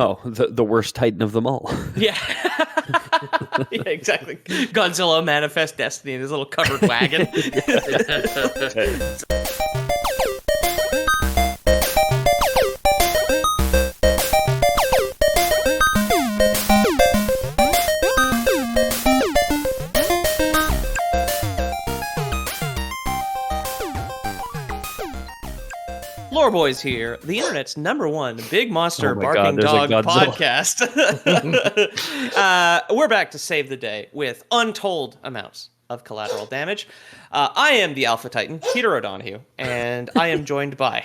Oh, the worst Titan of them all. Yeah. Yeah, exactly. Godzilla Manifest Destiny in his little covered wagon. Lore Boys here, the internet's #1 big monster barking dog podcast. We're back to save the day with untold amounts of collateral damage. I am the Alpha Titan, Peter O'Donohue, and I am joined by...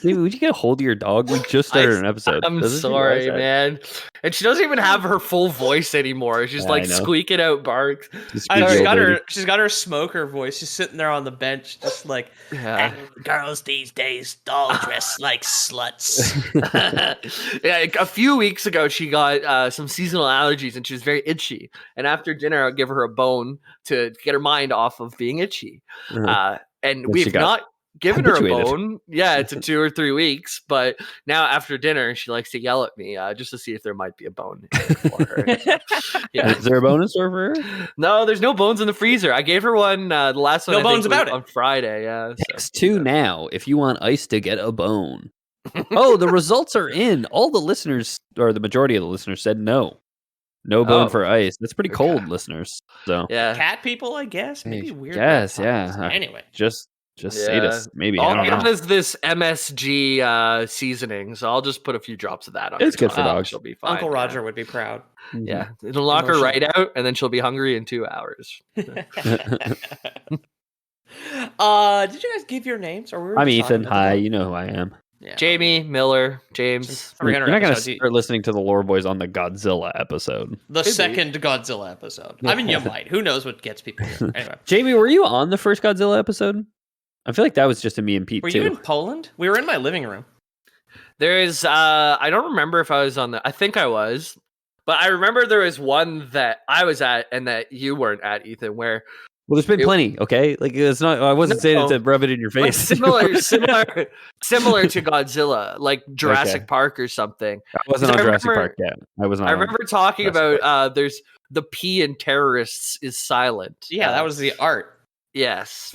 David, would you get a hold of your dog? We just started an episode. I'm sorry, man. And she doesn't even have her full voice anymore. She's like squeaking out barks. She's got her smoker voice. She's sitting there on the bench, just like, and girls these days all dress like sluts. Yeah, a few weeks ago, she got some seasonal allergies and she was very itchy. And after dinner, I'll give her a bone to get her mind off of being itchy. And we've not given her a bone. Yeah, it's 2 or 3 weeks. But now after dinner, she likes to yell at me just to see if there might be a bone for her. Yeah. Is there a bonus for her? No, there's no bones in the freezer. I gave her one. The last one. No bones about it on Friday. Yeah. Text 2 now if you want Ice to get a bone. Oh, the results are in. All the listeners, or the majority of the listeners, said no. No bone for Ice. That's pretty cold, listeners. So yeah, cat people, I guess. Maybe weird. Yes, yeah. Anyway, just sadist, maybe. All I don't know. is this MSG seasoning, so I'll just put a few drops of that on. It's good for dogs. She'll be fine. Uncle Roger would be proud. Yeah, it'll knock her right out, and then she'll be hungry in 2 hours. Did you guys give your names? Or I'm Ethan. Hi, you know who I am. Yeah. Jamie, Miller, James. You're not going to start listening to the Lore Boys on the Godzilla episode. The second Godzilla episode. I mean, you might. Who knows what gets people here. Anyway. Jamie, were you on the first Godzilla episode? I feel like that was just a me and Pete, Were you in Poland? We were in my living room. There is, I don't remember if I was on I think I was. But I remember there was one that I was at and that you weren't at, Ethan, where... Well, there's been plenty, okay? Like, it's not. I wasn't saying it to rub it in your face. Similar to Godzilla, like Jurassic Park or something. I wasn't on Jurassic Park yet. I was not. I remember talking about there's the P in terrorists is silent. Yeah, that was the art. Yes,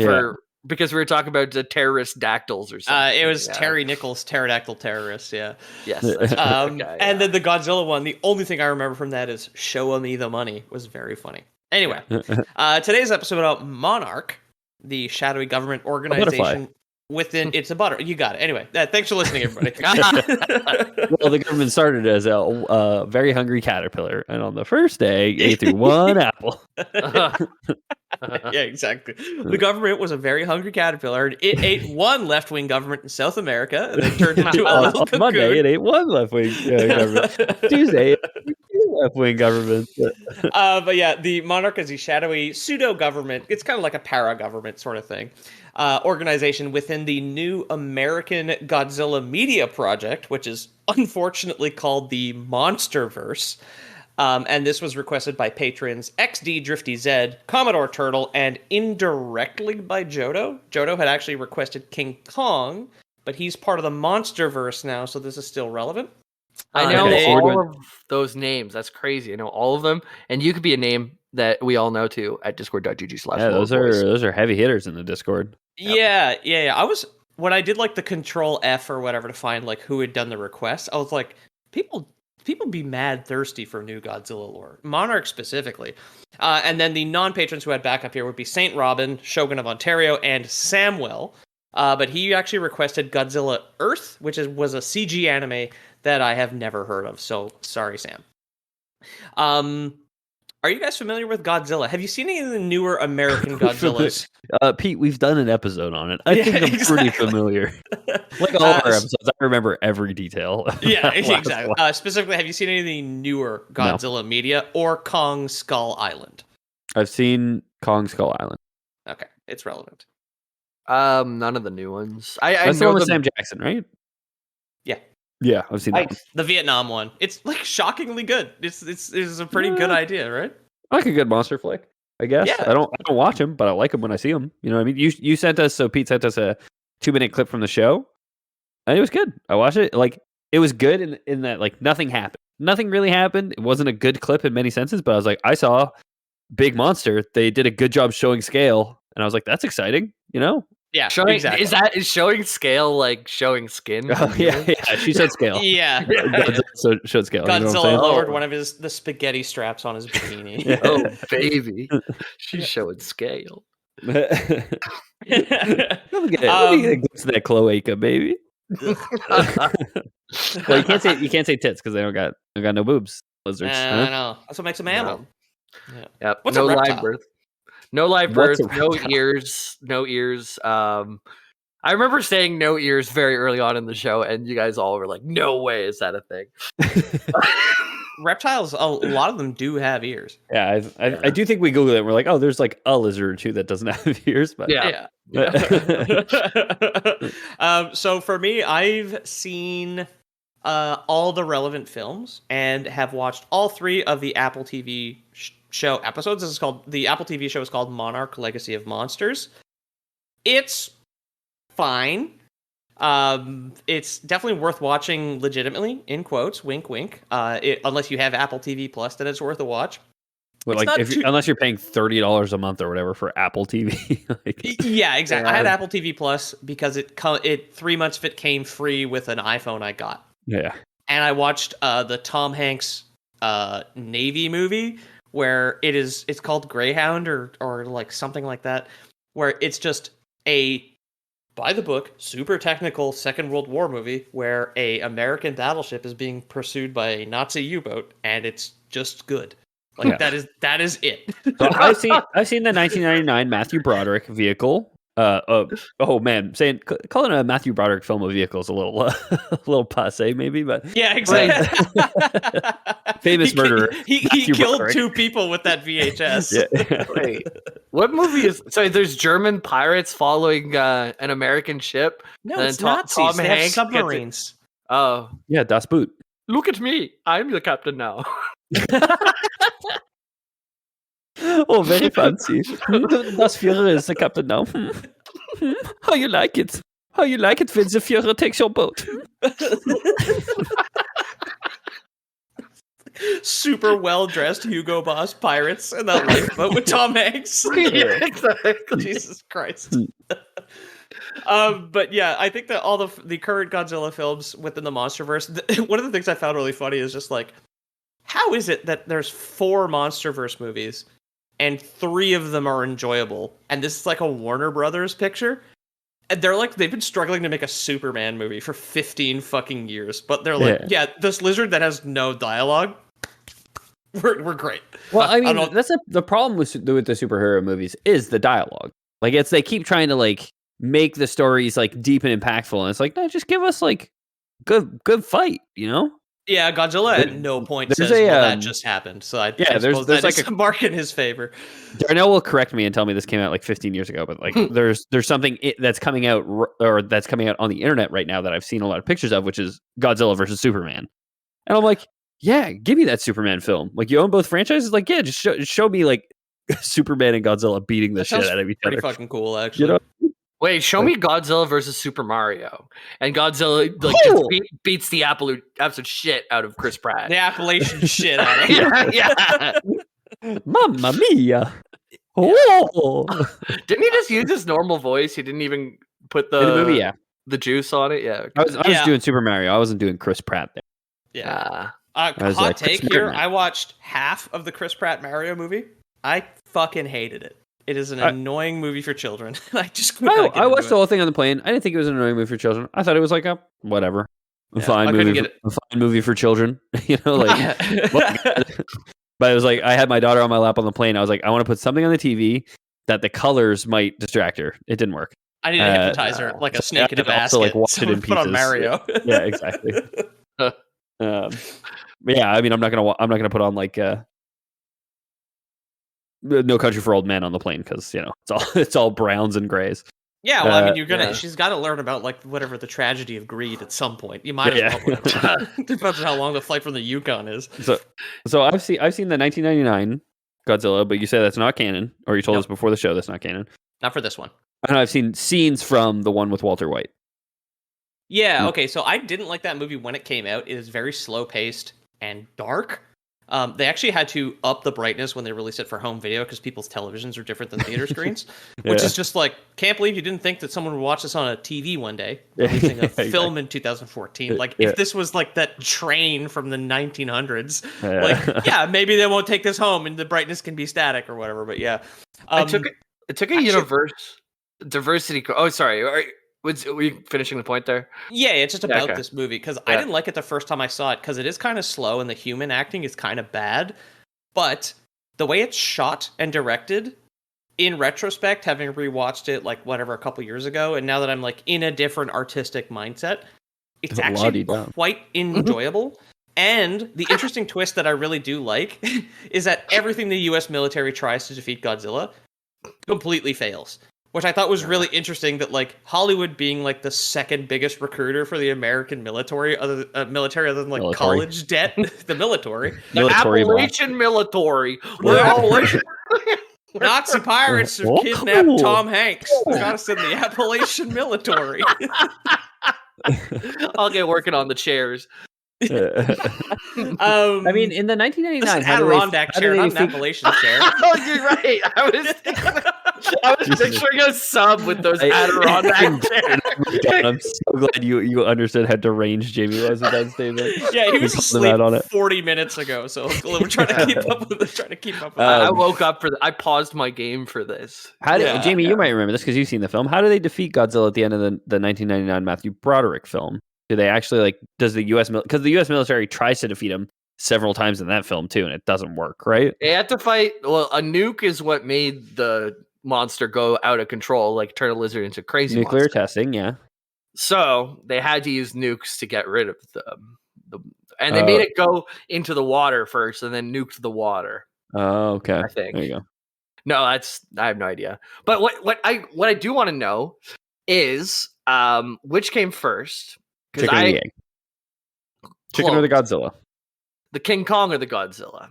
because we were talking about the terrorist dactyls or something. It was Terry Nichols, pteracycle terrorist. Yeah. Yes. And then the Godzilla one. The only thing I remember from that is "Show me the money" was very funny. Anyway, today's episode about Monarch, the shadowy government organization within... It's a butter. You got it. Anyway, thanks for listening, everybody. Well, the government started as a very hungry caterpillar, and on the first day, ate through one apple. Yeah, exactly. The government was a very hungry caterpillar, and it ate one left-wing government in South America, and then turned into a little cocoon. Monday, it ate one left-wing government. Tuesday, it ate two left-wing governments. But yeah, the Monarch is a shadowy pseudo-government. It's kind of like a para-government sort of thing. Organization within the new American Godzilla media project, which is unfortunately called the Monsterverse. And this was requested by patrons XD Drifty Zed, Commodore Turtle, and indirectly by Jodo. Jodo had actually requested King Kong, but he's part of the Monsterverse now, so this is still relevant. I know all of those names. That's crazy. I know all of them, and you could be a name that we all know too at discord.gg/. Yeah, those are heavy hitters in the Discord. Yep. Yeah. When I did like the Control F or whatever to find like who had done the request, I was like, people be mad thirsty for new Godzilla lore, Monarch specifically. And then the non-patrons who had backup here would be Saint Robin, Shogun of Ontario, and Samwell. But he actually requested Godzilla Earth, which was a CG anime that I have never heard of. So sorry, Sam. Are you guys familiar with Godzilla? Have you seen any of the newer American Godzillas? Pete, we've done an episode on it. I think I'm pretty familiar. Like all our episodes, I remember every detail. Yeah, exactly. Specifically, have you seen any of the newer Godzilla media or Kong Skull Island? I've seen Kong Skull Island. Okay, it's relevant. None of the new ones. That's the one with Sam Jackson, right? Yeah. Yeah, I've seen that one. The Vietnam one. It's like shockingly good. It's a pretty good idea, right? I like a good monster flick, I guess. Yeah. I don't watch them, but I like them when I see them. You know what I mean? You sent us, Pete sent us a 2-minute clip from the show, and it was good. I watched it. Like, it was good in that like nothing happened. Nothing really happened. It wasn't a good clip in many senses, but I was like, I saw big monster. They did a good job showing scale, and I was like, that's exciting, you know? Yeah, Showing exactly. is showing scale like showing skin? Oh, yeah, she showed scale. Yeah. Godzilla showed scale. You know what I'm Godzilla saying? lowered one of the spaghetti straps on his bikini. Yeah. Oh baby, she's showing scale. Let me get a glimpse of that cloaca, baby. Well, you can't say tits because they don't got no boobs. Lizards. I know. That's what makes a mammal. No. Yeah. Yep. What's no a live reptile? birth. No live What's birth. a No reptile? ears. No ears. I remember saying no ears very early on in the show, and you guys all were like, "No way, is that a thing?" Reptiles, a lot of them do have ears. Yeah, I do think we Googled it and we're like, oh, there's like a lizard or two that doesn't have ears. But Yeah. So for me, I've seen all the relevant films and have watched all 3 of the Apple TV show episodes. The Apple TV show is called Monarch: Legacy of Monsters. It's fine. It's definitely worth watching legitimately, in quotes, wink, wink. Unless you have Apple TV Plus, then it's worth a watch. Well, like unless you're paying $30 a month or whatever for Apple TV. Yeah, exactly. Yeah. I had Apple TV Plus because it 3 months of it came free with an iPhone I got. Yeah. And I watched the Tom Hanks Navy movie where it's called Greyhound or like something like that, where it's just a by the book, super technical Second World War movie where a American battleship is being pursued by a Nazi U-boat, and it's just good. Like that is it. So I've seen the 1999 Matthew Broderick vehicle. Oh man, calling a Matthew Broderick film a vehicle is a little passe, maybe, but Yeah, exactly. Famous murderer. He killed Broderick. 2 people with that VHS. Yeah. Wait, what movie is? So there's German pirates following an American ship. No, and it's Tom Nazis. They have Hanks submarines. Oh, Yeah, Das Boot. look at me! I'm the captain now. Oh, very fancy. Das Führer is the captain now. How you like it? How you like it when the Führer takes your boat? Super well-dressed Hugo Boss pirates in that lifeboat with Tom Hanks. Yeah, exactly. Jesus Christ. But yeah, I think that all the current Godzilla films within the MonsterVerse, one of the things I found really funny is just like, how is it that there's 4 MonsterVerse movies and 3 of them are enjoyable, and this is like a Warner Brothers picture? And they've been struggling to make a Superman movie for 15 fucking years, but they're like, yeah this lizard that has no dialogue, we're great. Well, I mean, that's the problem with the superhero movies is the dialogue. Like, they keep trying to like make the stories like deep and impactful, and it's like, no, just give us like good fight, you know? Yeah, Godzilla at no point says that just happened. So I suppose there's that like a mark in his favor. Darnell will correct me and tell me this came out like 15 years ago, but like there's something that's coming out that's coming out on the internet right now that I've seen a lot of pictures of, which is Godzilla versus Superman, and I'm like, yeah, give me that Superman film. Like, you own both franchises, like, yeah, just show me like Superman and Godzilla beating the shit out of each other. Pretty fucking cool, actually. You know? Wait, show me Godzilla versus Super Mario, and Godzilla like just beats the absolute shit out of Chris Pratt. The Appalachian shit out of him. Yeah. Mamma mia! Oh, Didn't he just use his normal voice? He didn't even put in the movie, yeah. the juice on it. Yeah, I was doing Super Mario. I wasn't doing Chris Pratt there. Yeah. was Hot like, take Chris here. Pratt. I watched half of the Chris Pratt Mario movie. I fucking hated it. It is an annoying movie for children. I just I watched the whole thing on the plane. I didn't think it was an annoying movie for children. I thought it was like a whatever, fine movie for children. You know, like. But it was like, I had my daughter on my lap on the plane. I was like, I want to put something on the TV that the colors might distract her. It didn't work. I need a hypnotizer, like a snake in a basket. Like watch it in put on pieces. Mario. Yeah, exactly. Yeah, I mean, I'm not gonna put on like No Country for Old Men on the plane because it's all browns and grays. Yeah, well, I mean, she's got to learn about like whatever the tragedy of greed at some point. You might as well. Depends on how long the flight from the Yukon is. So I've seen the 1999 Godzilla, but you say that's not canon, or you told us before the show that's not canon. Not for this one. And I've seen scenes from the one with Walter White. Yeah, okay, so I didn't like that movie when it came out. It is very slow-paced and dark. They actually had to up the brightness when they released it for home video because people's televisions are different than theater screens, which is just like, can't believe you didn't think that someone would watch this on a TV one day, releasing a film in 2014. Like, if this was like that train from the 1900s, like, yeah, maybe they won't take this home and the brightness can be static or whatever, but yeah. It took a universe diversity. Oh, sorry. Were you finishing the point there? Yeah, it's just about this movie because I didn't like it the first time I saw it because it is kind of slow and the human acting is kind of bad. But the way it's shot and directed, in retrospect, having rewatched it like whatever a couple years ago, and now that I'm like in a different artistic mindset, it's actually quite enjoyable. And the interesting twist that I really do like is that everything the U.S. military tries to defeat Godzilla completely fails. Which I thought was really interesting that, like, Hollywood being, like, the second biggest recruiter for the American military, other than, like, college debt, the military. Appalachian military. Nazi pirates have kidnapped Tom Hanks. They got us in the Appalachian military. I'll get working on the chairs. I mean, in the 1999 Adirondack chair, not an Appalachian chair. Oh, you're right. I was picturing a sub with those Adirondack chairs. I'm so glad you understood how deranged Jamie was with that statement. Yeah, he was asleep 40 minutes ago, so we're trying to keep up with it. I woke up I paused my game for this. Jamie, you might remember this because you've seen the film. How do they defeat Godzilla at the end of the 1999 Matthew Broderick film? Do they actually does the U.S. because the U.S. military tries to defeat him several times in that film too, and it doesn't work, right? They had to fight. Well, a nuke is what made the monster go out of control, like turn a lizard into crazy nuclear monster. Testing, yeah. So they had to use nukes to get rid of them, and they made it go into the water first, and then nuked the water. Oh, okay. I think there you go. No, I have no idea. But what I do want to know is which came first. Chicken or the egg? Chicken or the Godzilla? The King Kong or the Godzilla?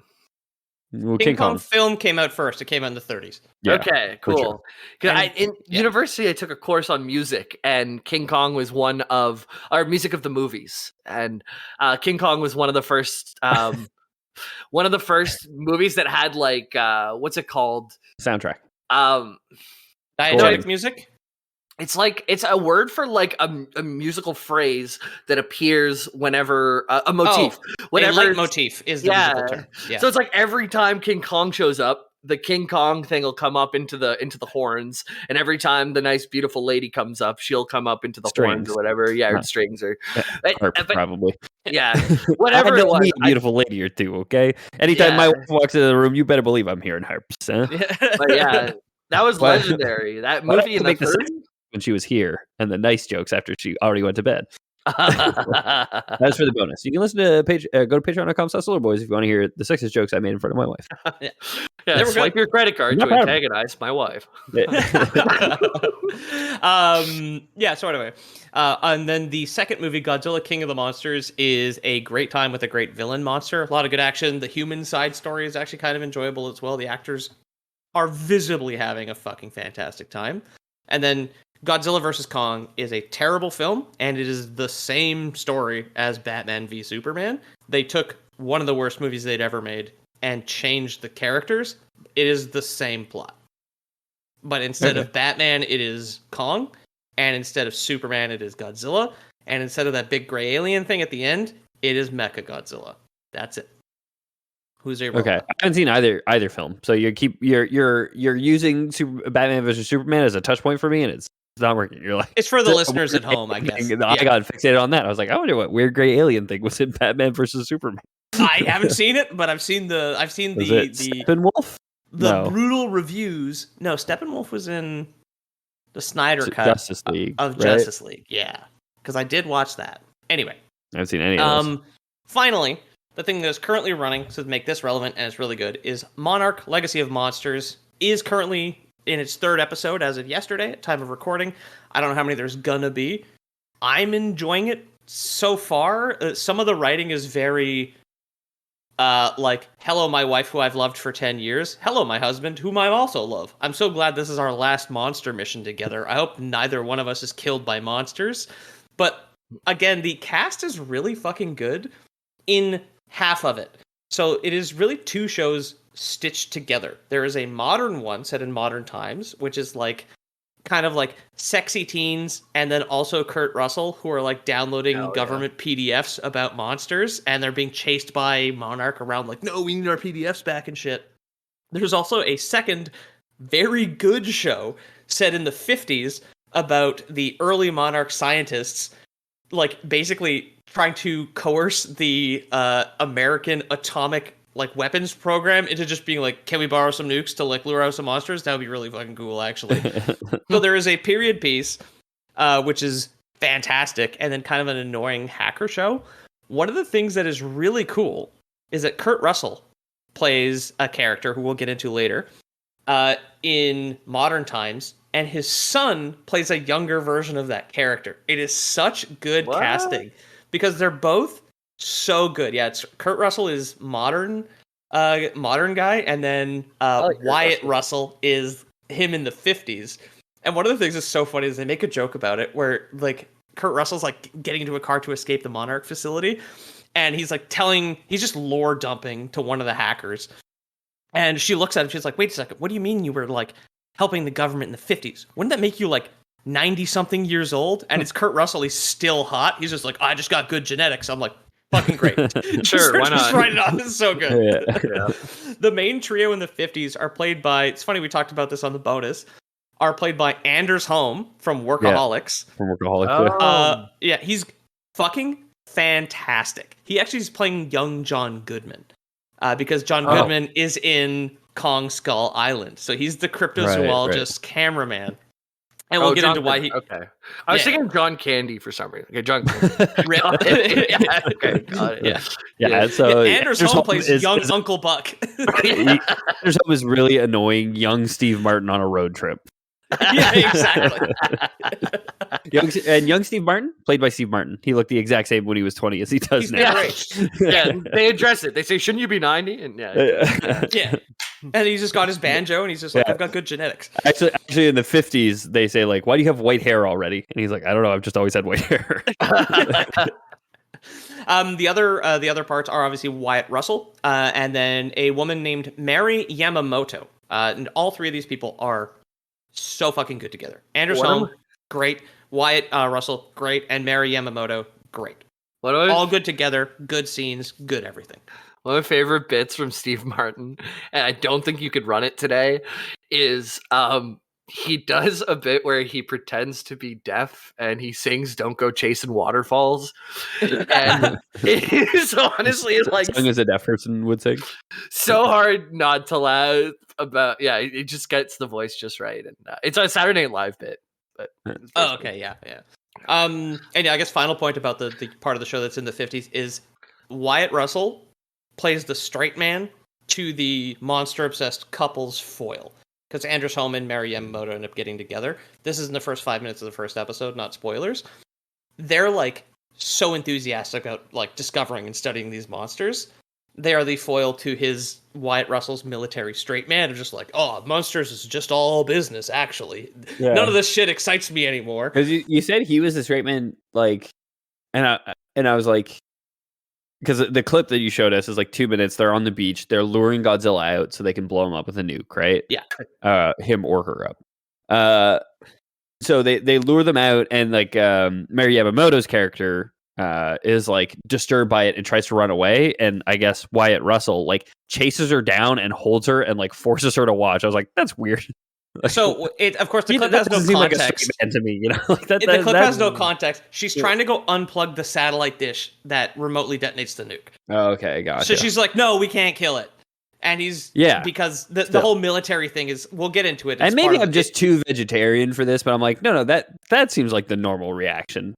Well, King Kong film came out first. It came out in the 30s. Yeah, okay, cool. Sure. In university, I took a course on music, and King Kong was one of our music of the movies. And King Kong was one of the first movies that had like what's it called? Soundtrack. Diegetic music. It's a word for like a musical phrase that appears whenever a motif. Whatever leitmotif is the musical term. Yeah. So it's like every time King Kong shows up, the King Kong thing will come up into the horns, and every time the nice beautiful lady comes up, she'll come up into the horns or whatever. Yeah, or strings or probably. Yeah, whatever. I know a beautiful lady or two. Okay, anytime my wife walks into the room, you better believe I'm hearing harps. Huh? But yeah, that was legendary. That movie in the 30s. When she was here, and the nice jokes after she already went to bed. That's for the bonus. You can listen to go to patreon.com/SolarBoys if you want to hear the sexist jokes I made in front of my wife. Swipe your credit card to antagonize my wife. So anyway, and then the second movie, Godzilla King of the Monsters, is a great time with a great villain monster. A lot of good action. The human side story is actually kind of enjoyable as well. The actors are visibly having a fucking fantastic time. And then Godzilla vs. Kong is a terrible film, and it is the same story as Batman v Superman. They took one of the worst movies they'd ever made and changed the characters. It is the same plot. But instead of Batman, it is Kong, and instead of Superman, it is Godzilla, and instead of that big gray alien thing at the end, it is Mecha Godzilla. That's it. Who's a robot? Okay, I haven't seen either film, so you're using Batman vs Superman as a touch point for me, and it's not working. You're like, it's for the listeners at home, I guess. I got fixated on that. I was like, I wonder what weird gray alien thing was in Batman vs Superman. I haven't seen it, but I've seen the Steppenwolf? Brutal reviews. No, Steppenwolf was in the Snyder cut Justice League, of Justice League. Yeah, because I did watch that. Anyway, I haven't seen any of those. Finally, the thing that is currently running to make this relevant and it's really good is Monarch: Legacy of Monsters is currently in its third episode as of yesterday at time of recording. I don't know how many there's gonna be. I'm enjoying it so far. Some of the writing is very like, hello, my wife who I've loved for 10 years. Hello, my husband whom I also love. I'm so glad this is our last monster mission together. I hope neither one of us is killed by monsters. But again, the cast is really fucking good in half of it. So it is really two shows stitched together. There is a modern one set in modern times, which is like kind of like sexy teens, and then also Kurt Russell, who are like downloading government PDFs about monsters, and they're being chased by Monarch around like, no, we need our PDFs back and shit. There's also a second very good show set in the 50s about the early Monarch scientists, like basically trying to coerce the American atomic like weapons program into just being like, can we borrow some nukes to like lure out some monsters? That would be really fucking cool, actually. So there is a period piece, which is fantastic, and then kind of an annoying hacker show. One of the things that is really cool is that Kurt Russell plays a character who we'll get into later in modern times, and his son plays a younger version of that character. It is such good casting because they're both so good. Yeah, it's Kurt Russell is modern guy, and then Wyatt Russell is him in the 50s. And one of the things that's so funny is they make a joke about it where like Kurt Russell's like getting into a car to escape the Monarch facility, and he's like he's just lore dumping to one of the hackers. And she looks at him, she's like, wait a second, what do you mean you were like helping the government in the 50s? Wouldn't that make you like 90 something years old? And it's Kurt Russell, he's still hot. He's just like, I just got good genetics. I'm like, fucking great. Sure, why not? Just write it off. It's so good. Yeah. The main trio in the 50s are played by, it's funny, we talked about this on the bonus, are played by Anders Holm from Workaholics. From Workaholics. Yeah, he's fucking fantastic. He actually is playing young John Goodman. Because John Goodman is in Kong Skull Island. So he's the cryptozoologist cameraman. And we'll get into why he... Okay. I was thinking John Candy for some reason. Okay, John Candy. Yeah, okay, got it. Yeah, so... Anders Holm plays young Uncle Buck. Anders Holm is really annoying young Steve Martin on a road trip. Yeah, exactly. young Steve Martin, played by Steve Martin. He looked the exact same when he was 20 as he does now. Yeah, they address it. They say, shouldn't you be 90? And yeah. And he's just got his banjo, and he's just like, I've got good genetics. Actually, in the 50s, they say like, why do you have white hair already? And he's like, I don't know, I've just always had white hair. The other parts are obviously Wyatt Russell, and then a woman named Mary Yamamoto. And all three of these people are so fucking good together. Anders Holm, great. Wyatt Russell, great. And Mary Yamamoto, great. All good together, good scenes, good everything. One of my favorite bits from Steve Martin, and I don't think you could run it today, is he does a bit where he pretends to be deaf and he sings "Don't Go Chasing Waterfalls," and it is honestly like song as a deaf person would sing. So hard not to laugh about. Yeah, it just gets the voice just right, and it's a Saturday Night Live bit. But okay, yeah. And yeah, I guess final point about the part of the show that's in the 50s is Wyatt Russell plays the straight man to the monster-obsessed couple's foil. Because Anders Holm and Mary Yamamoto end up getting together. This is in the first 5 minutes of the first episode, not spoilers. They're like so enthusiastic about like discovering and studying these monsters. They are the foil to his Wyatt Russell's military straight man. They're just like, oh, monsters is just all business, actually. Yeah. None of this shit excites me anymore. Because you said he was the straight man, like, and I was like, because the clip that you showed us is like 2 minutes. They're on the beach. They're luring Godzilla out so they can blow him up with a nuke, right? Yeah. Him or her up. So they lure them out, and like Mary Yamamoto's character is like disturbed by it and tries to run away. And I guess Wyatt Russell like chases her down and holds her and like forces her to watch. I was like, that's weird. So of course the clip has no context. Like to me, you know, like the clip has no context. She's trying to go unplug the satellite dish that remotely detonates the nuke. Oh, okay, gotcha. So she's like, "No, we can't kill it." And he's because the whole military thing is. We'll get into it. And maybe I'm just too vegetarian for this, but I'm like, no, that seems like the normal reaction,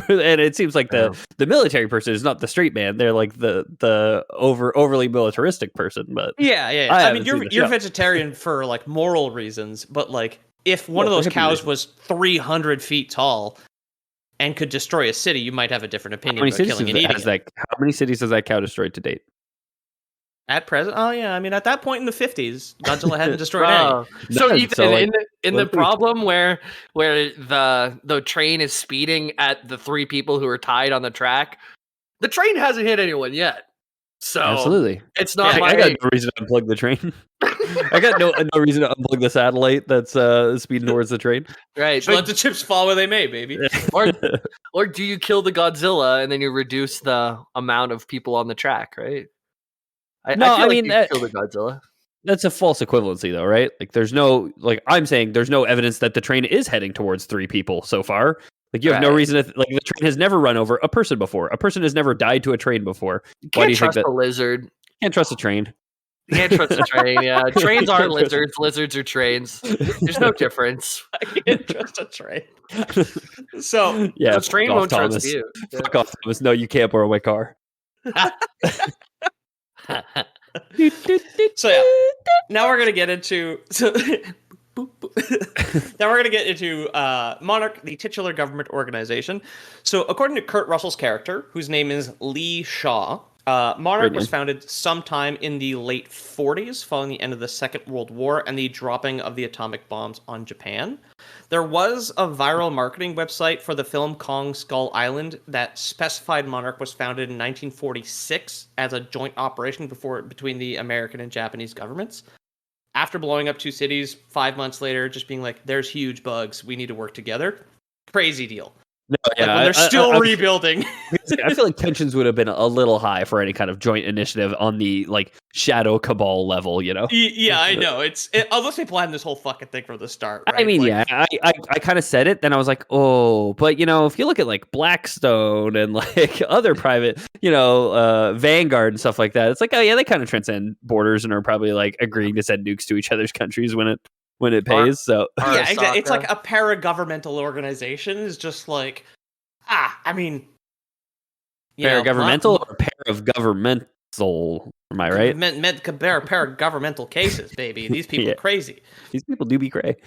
and it seems like the military person is not the straight man. They're like the overly militaristic person. But yeah. I mean, you're vegetarian for like moral reasons, but like if one of those cows was 300 feet tall and could destroy a city, you might have a different opinion about killing and eating it. How many cities has that cow destroyed to date? At present, oh yeah, I mean, at that point in the 50s, Godzilla hadn't destroyed any. Oh. So None, Ethan, so, like, in the problem where the train is speeding at the three people who are tied on the track, the train hasn't hit anyone yet. So absolutely. it's not. Yeah, my, I got no reason to unplug the train. I got no reason to unplug the satellite that's speeding towards the train. right. Just let the chips fall where they may, baby. Or do you kill the Godzilla and then you reduce the amount of people on the track? Right. No, I feel I like mean, you kill the Godzilla. that's a false equivalency, though, right? Like, there's no, like, I'm saying there's no evidence that the train is heading towards three people so far. Like, you have no Right. reason to, like, the train has never run over a person before. A person has never died to a train before. You Why do can't you think trust that? a lizard. Can't trust a train. You can't trust a train. Yeah, trains aren't lizards. Lizards are trains. There's no difference. I can't trust a train. So, Yeah, The train fuck off, won't trust Thomas. you. Yeah. Fuck off, Thomas. No, you can't borrow my car. so yeah. Now we're gonna get into now we're gonna get into Monarch, the titular government organization. So, according to Kurt Russell's character, whose name is Lee Shaw, Monarch was founded sometime in the late 40s, following the end of the Second World War and the dropping of the atomic bombs on Japan. There was a viral marketing website for the film Kong Skull Island that specified Monarch was founded in 1946 as a joint operation between the American and Japanese governments. After blowing up two cities, 5 months later, just being like, there's huge bugs, we need to work together. Crazy deal. No, yeah, Like when they're still rebuilding. I feel like tensions would have been a little high for any kind of joint initiative on the like shadow cabal level, you know? Yeah, I know. Although they planned this whole fucking thing from the start, right? I mean, Like, yeah, I kind of said it, then I was like, oh, but you know, if you look at like Blackstone and like other private, you know, Vanguard and stuff like that, it's like, oh yeah, they kind of transcend borders and are probably like agreeing to send nukes to each other's countries when it pays. So yeah, exactly. It's like a para-governmental organization is just like, I mean, para-governmental or para-governmental? Am I right? Para-governmental cases, baby. These people Yeah. are crazy. These people do be cray.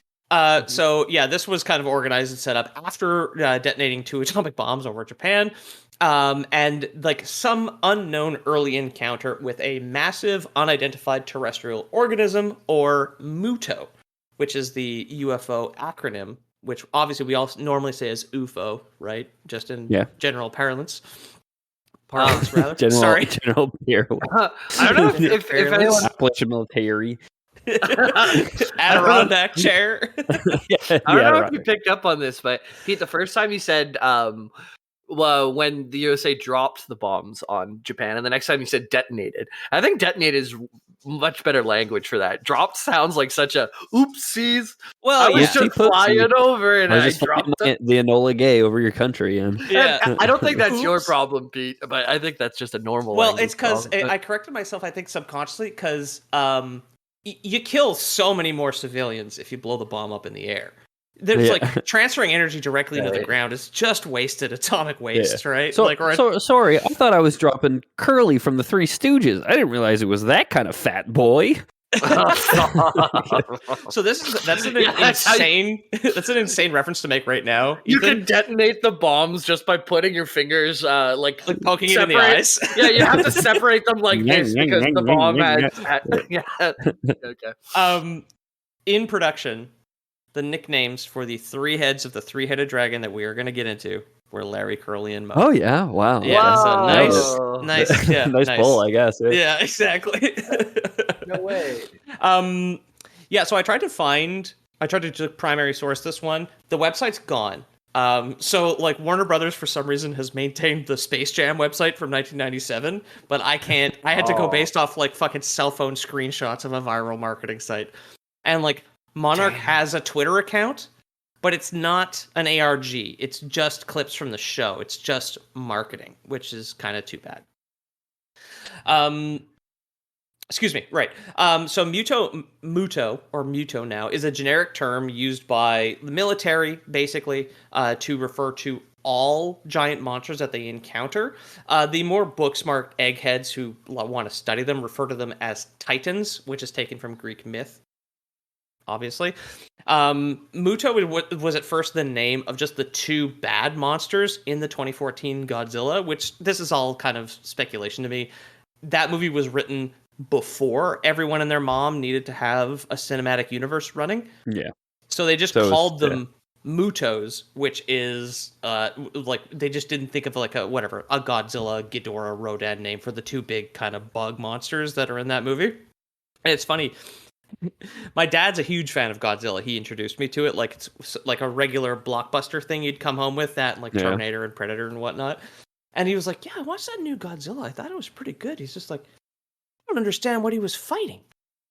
So yeah, this was kind of organized and set up after detonating two atomic bombs over Japan, and like some unknown early encounter with a massive unidentified terrestrial organism, or MUTO, which is the UFO acronym, which obviously we all normally say as UFO, right? Just in general parlance. Parlance, rather. General Pierre. I don't know if anyone. Appalachian military. Adirondack chair. I don't know if you picked up on this, but Pete, the first time you said well, when the USA dropped the bombs on Japan, and the next time you said detonated. I think detonated is much better language for that. Dropped sounds like such a oopsies. Well, I was just flying over and I dropped the Enola Gay over your country. And I don't think that's your problem, Pete, but I think that's just a normal. Well, it's because I corrected myself, I think subconsciously, because you kill so many more civilians if you blow the bomb up in the air. There's like transferring energy directly into the ground is just wasted atomic waste, right? So, sorry, I thought I was dropping Curly from the Three Stooges. I didn't realize it was that kind of fat boy. So that's an insane reference to make right now. You can detonate the bombs just by putting your fingers like poking it in the eyes. Yeah, you have to separate them like this because the bomb okay. In production, the nicknames for the three heads of the three-headed dragon that we are going to get into were Larry, Curly, and Mo. Oh yeah, wow. Yeah, so nice, yeah, nice pull, I guess. Yeah, exactly. No way. Yeah, so I tried to primary source this one. The website's gone. So like Warner Brothers for some reason has maintained the Space Jam website from 1997, but I can't. I had to go based off like fucking cell phone screenshots of a viral marketing site, and like. Monarch has a Twitter account, but it's not an ARG. It's just clips from the show. It's just marketing, which is kind of too bad. Excuse me. Right. So MUTO now is a generic term used by the military, basically, to refer to all giant monsters that they encounter. The more book-smart eggheads who want to study them refer to them as titans, which is taken from Greek myth. Obviously. MUTO was at first the name of just the two bad monsters in the 2014 Godzilla, which this is all kind of speculation to me. That movie was written before everyone and their mom needed to have a cinematic universe running. Yeah. So they just called them Mutos, which is like they just didn't think of like a Godzilla, Ghidorah, Rodan name for the two big kind of bug monsters that are in that movie. And it's funny. My dad's a huge fan of Godzilla. He introduced me to it like it's like a regular blockbuster thing you'd come home with, that and like Terminator and Predator and whatnot. And he was like, "Yeah, I watched that new Godzilla. I thought it was pretty good." He's just like, "I don't understand what he was fighting.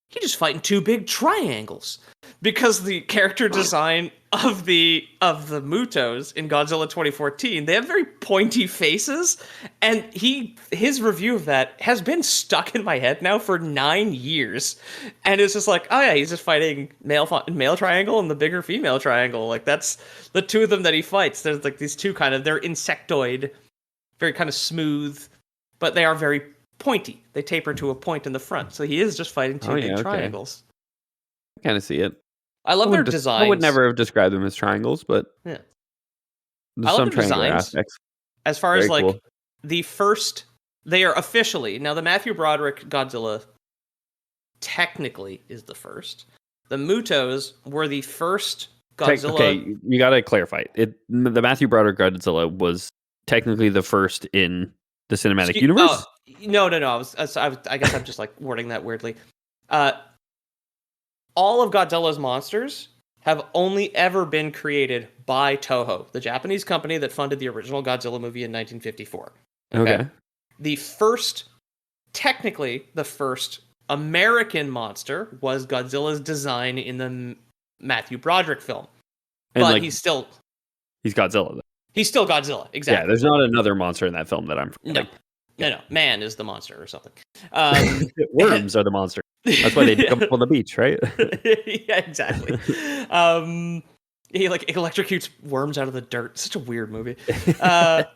He just fighting two big triangles." Because the character design of the Mutos in Godzilla 2014, they have very pointy faces, and his review of that has been stuck in my head now for 9 years, and it's just like, oh yeah, he's just fighting male triangle and the bigger female triangle. Like that's the two of them that he fights. There's like these two they're insectoid, very kind of smooth, but they are very pointy. They taper to a point in the front, so he is just fighting two big triangles. I kind of see it. I love their designs. I would never have described them as triangles, but yeah, there's some triangular aspects. As far as like cool. The first, they are officially now the Matthew Broderick Godzilla technically is the first. The Mutos were the first Godzilla. Okay, you got to clarify it. The Matthew Broderick Godzilla was technically the first in the cinematic universe. No. I guess I'm just like wording that weirdly. All of Godzilla's monsters have only ever been created by Toho, the Japanese company that funded the original Godzilla movie in 1954. Okay. Technically, the first American monster was Godzilla's design in the Matthew Broderick film. And but he's Godzilla, though. He's still Godzilla, exactly. Yeah, there's not another monster in that film that I'm... No, man is the monster or something. Worms are the monster. That's why they come up on the beach, right? Yeah, exactly. He like electrocutes worms out of the dirt. Such a weird movie. The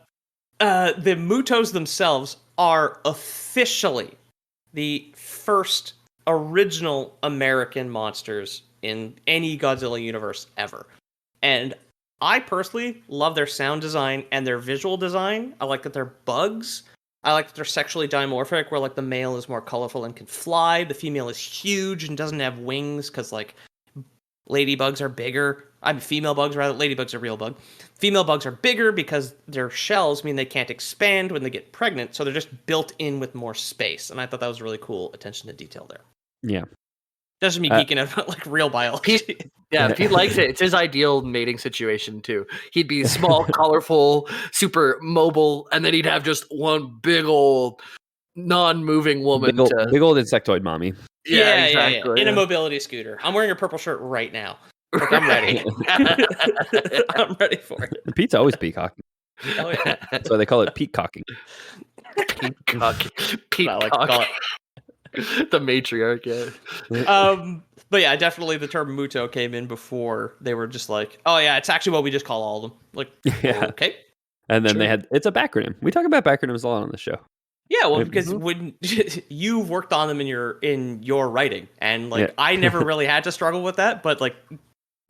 Mutos themselves are officially the first original American monsters in any Godzilla universe ever. And I personally love their sound design and their visual design. I like that they're bugs. I like that they're sexually dimorphic, where like the male is more colorful and can fly. The female is huge and doesn't have wings because like ladybugs are bigger. Female bugs rather. Ladybug's a real bug. Female bugs are bigger because their shells mean they can't expand when they get pregnant, so they're just built in with more space. And I thought that was really cool attention to detail there. Yeah. That's just me geeking out about like real biology. Pete likes it. It's his ideal mating situation too. He'd be small, colorful, super mobile, and then he'd have just one big old non-moving woman. Big old insectoid mommy. Yeah, exactly. In a mobility scooter. I'm wearing a purple shirt right now. Like, I'm ready. I'm ready for it. Pete's always peacocking. Oh, yeah. That's why they call it peacocking. Peacock. The matriarch, yeah. But yeah, definitely the term Muto came in before they were just like, oh yeah, it's actually what we just call all of them. Like, yeah. Okay. And then it's a backronym. We talk about bacronyms a lot on the show. Yeah, well, because when you've worked on them in your writing, and like I never really had to struggle with that, but like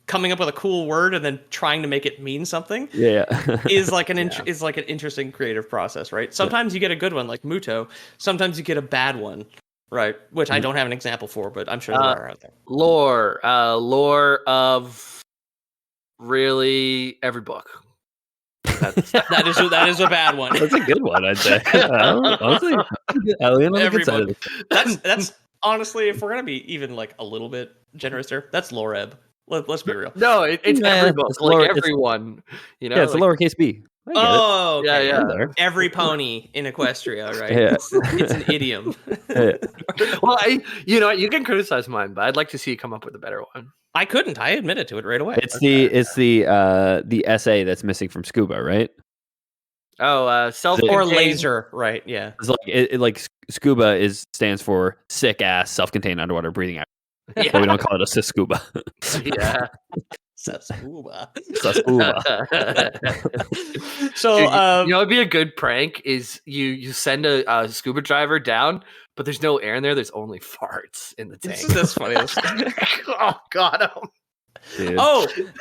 coming up with a cool word and then trying to make it mean something, is like an interesting creative process, right? Sometimes you get a good one like Muto, sometimes you get a bad one. Right, which I don't have an example for, but I'm sure there are out there. Lore of really every book. That is a bad one. That's a good one, I'd say. Honestly, that's honestly, if we're gonna be even like a little bit generous there, that's Loreb. Let's be real. No, it's every book, it's like everyone. You know, it's a lowercase b. Oh, okay. Yeah. Every pony in Equestria, right? Yeah. It's an idiom. Well, you can criticize mine, but I'd like to see you come up with a better one. I couldn't. I admitted to it right away. It's the essay that's missing from Scuba, right? Oh, self or laser, right? Yeah. It's like Scuba stands for sick ass self-contained underwater breathing out. Yeah. But we don't call it a cis scuba. Yeah. Scuba. So, it'd be a good prank is you send a scuba diver down, but there's no air in there. There's only farts in the tank. That's funny. Oh, got him. Dude,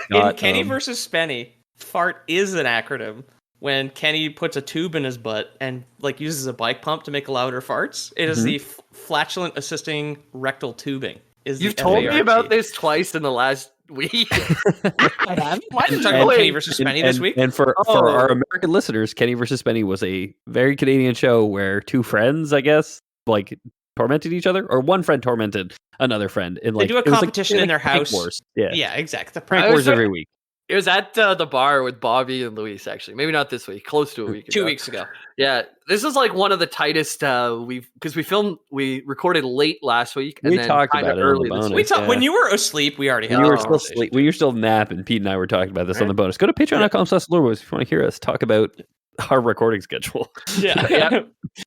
in Kenny versus Spenny, fart is an acronym. when Kenny puts a tube in his butt and like uses a bike pump to make louder farts. It is the flatulent assisting rectal tubing. You've told me about this twice in the last week. I haven't. Why didn't talk about Kenny versus Spenny this week? And for our American listeners, Kenny versus Spenny was a very Canadian show where two friends, I guess, like tormented each other, or one friend tormented another friend. In, like, they do a competition in their house. Wars. Yeah, exactly. The prank wars every week. It was at the bar with Bobby and Luis, actually. Maybe not this week, close to a week ago. 2 weeks ago. Yeah, this is like one of the tightest because we recorded late last week. And we then talked about it early on the bonus. We talked when you were asleep. We already had. You were still asleep. We were still napping. Pete and I were talking about this on the bonus. Go to patreon.com/loreboys if you want to hear us talk about our recording schedule. Yeah. Yeah.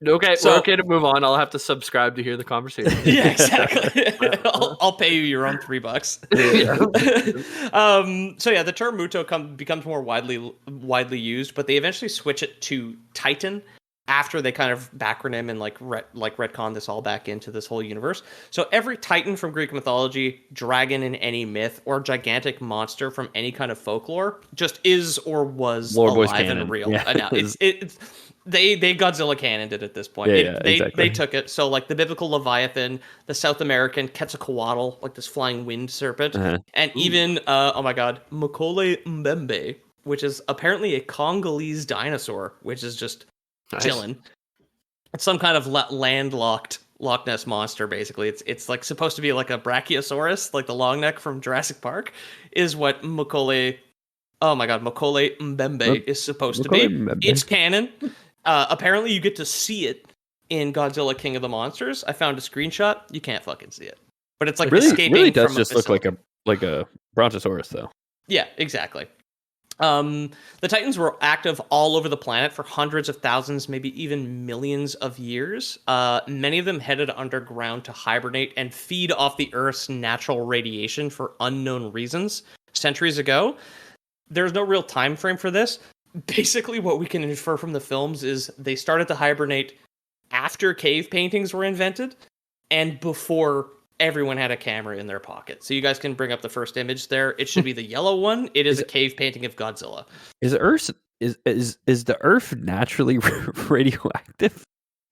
Okay, so, we're okay to move on. I'll have to subscribe to hear the conversation. Yeah, exactly. I'll pay you your own $3. So yeah, the term Muto becomes more widely used, but they eventually switch it to Titan after they kind of backronym and like retcon this all back into this whole universe. So every Titan from Greek mythology, dragon in any myth, or gigantic monster from any kind of folklore just is or was alive and real. Yeah. Now, they Godzilla canoned it at this point. They took it. So like the biblical Leviathan, the South American Quetzalcoatl, like this flying wind serpent, and even oh my god, Mokole Mbembe, which is apparently a Congolese dinosaur, which is just chilling. It's some kind of landlocked Loch Ness monster, basically. It's like supposed to be like a Brachiosaurus, like the long neck from Jurassic Park, is what Mokole Mbembe is supposed to be. Mbembe. It's canon. Apparently you get to see it in Godzilla King of the Monsters. I found a screenshot. You can't fucking see it. But it's like escaping really does from just look like a Brontosaurus, though. Yeah, exactly. The Titans were active all over the planet for hundreds of thousands, maybe even millions of years. Many of them headed underground to hibernate and feed off the Earth's natural radiation for unknown reasons. Centuries ago, there's no real time frame for this. Basically, what we can infer from the films is they started to hibernate after cave paintings were invented and before everyone had a camera in their pocket. So you guys can bring up the first image there. It should be the yellow one. It is a cave painting of Godzilla. Is the Earth naturally radioactive?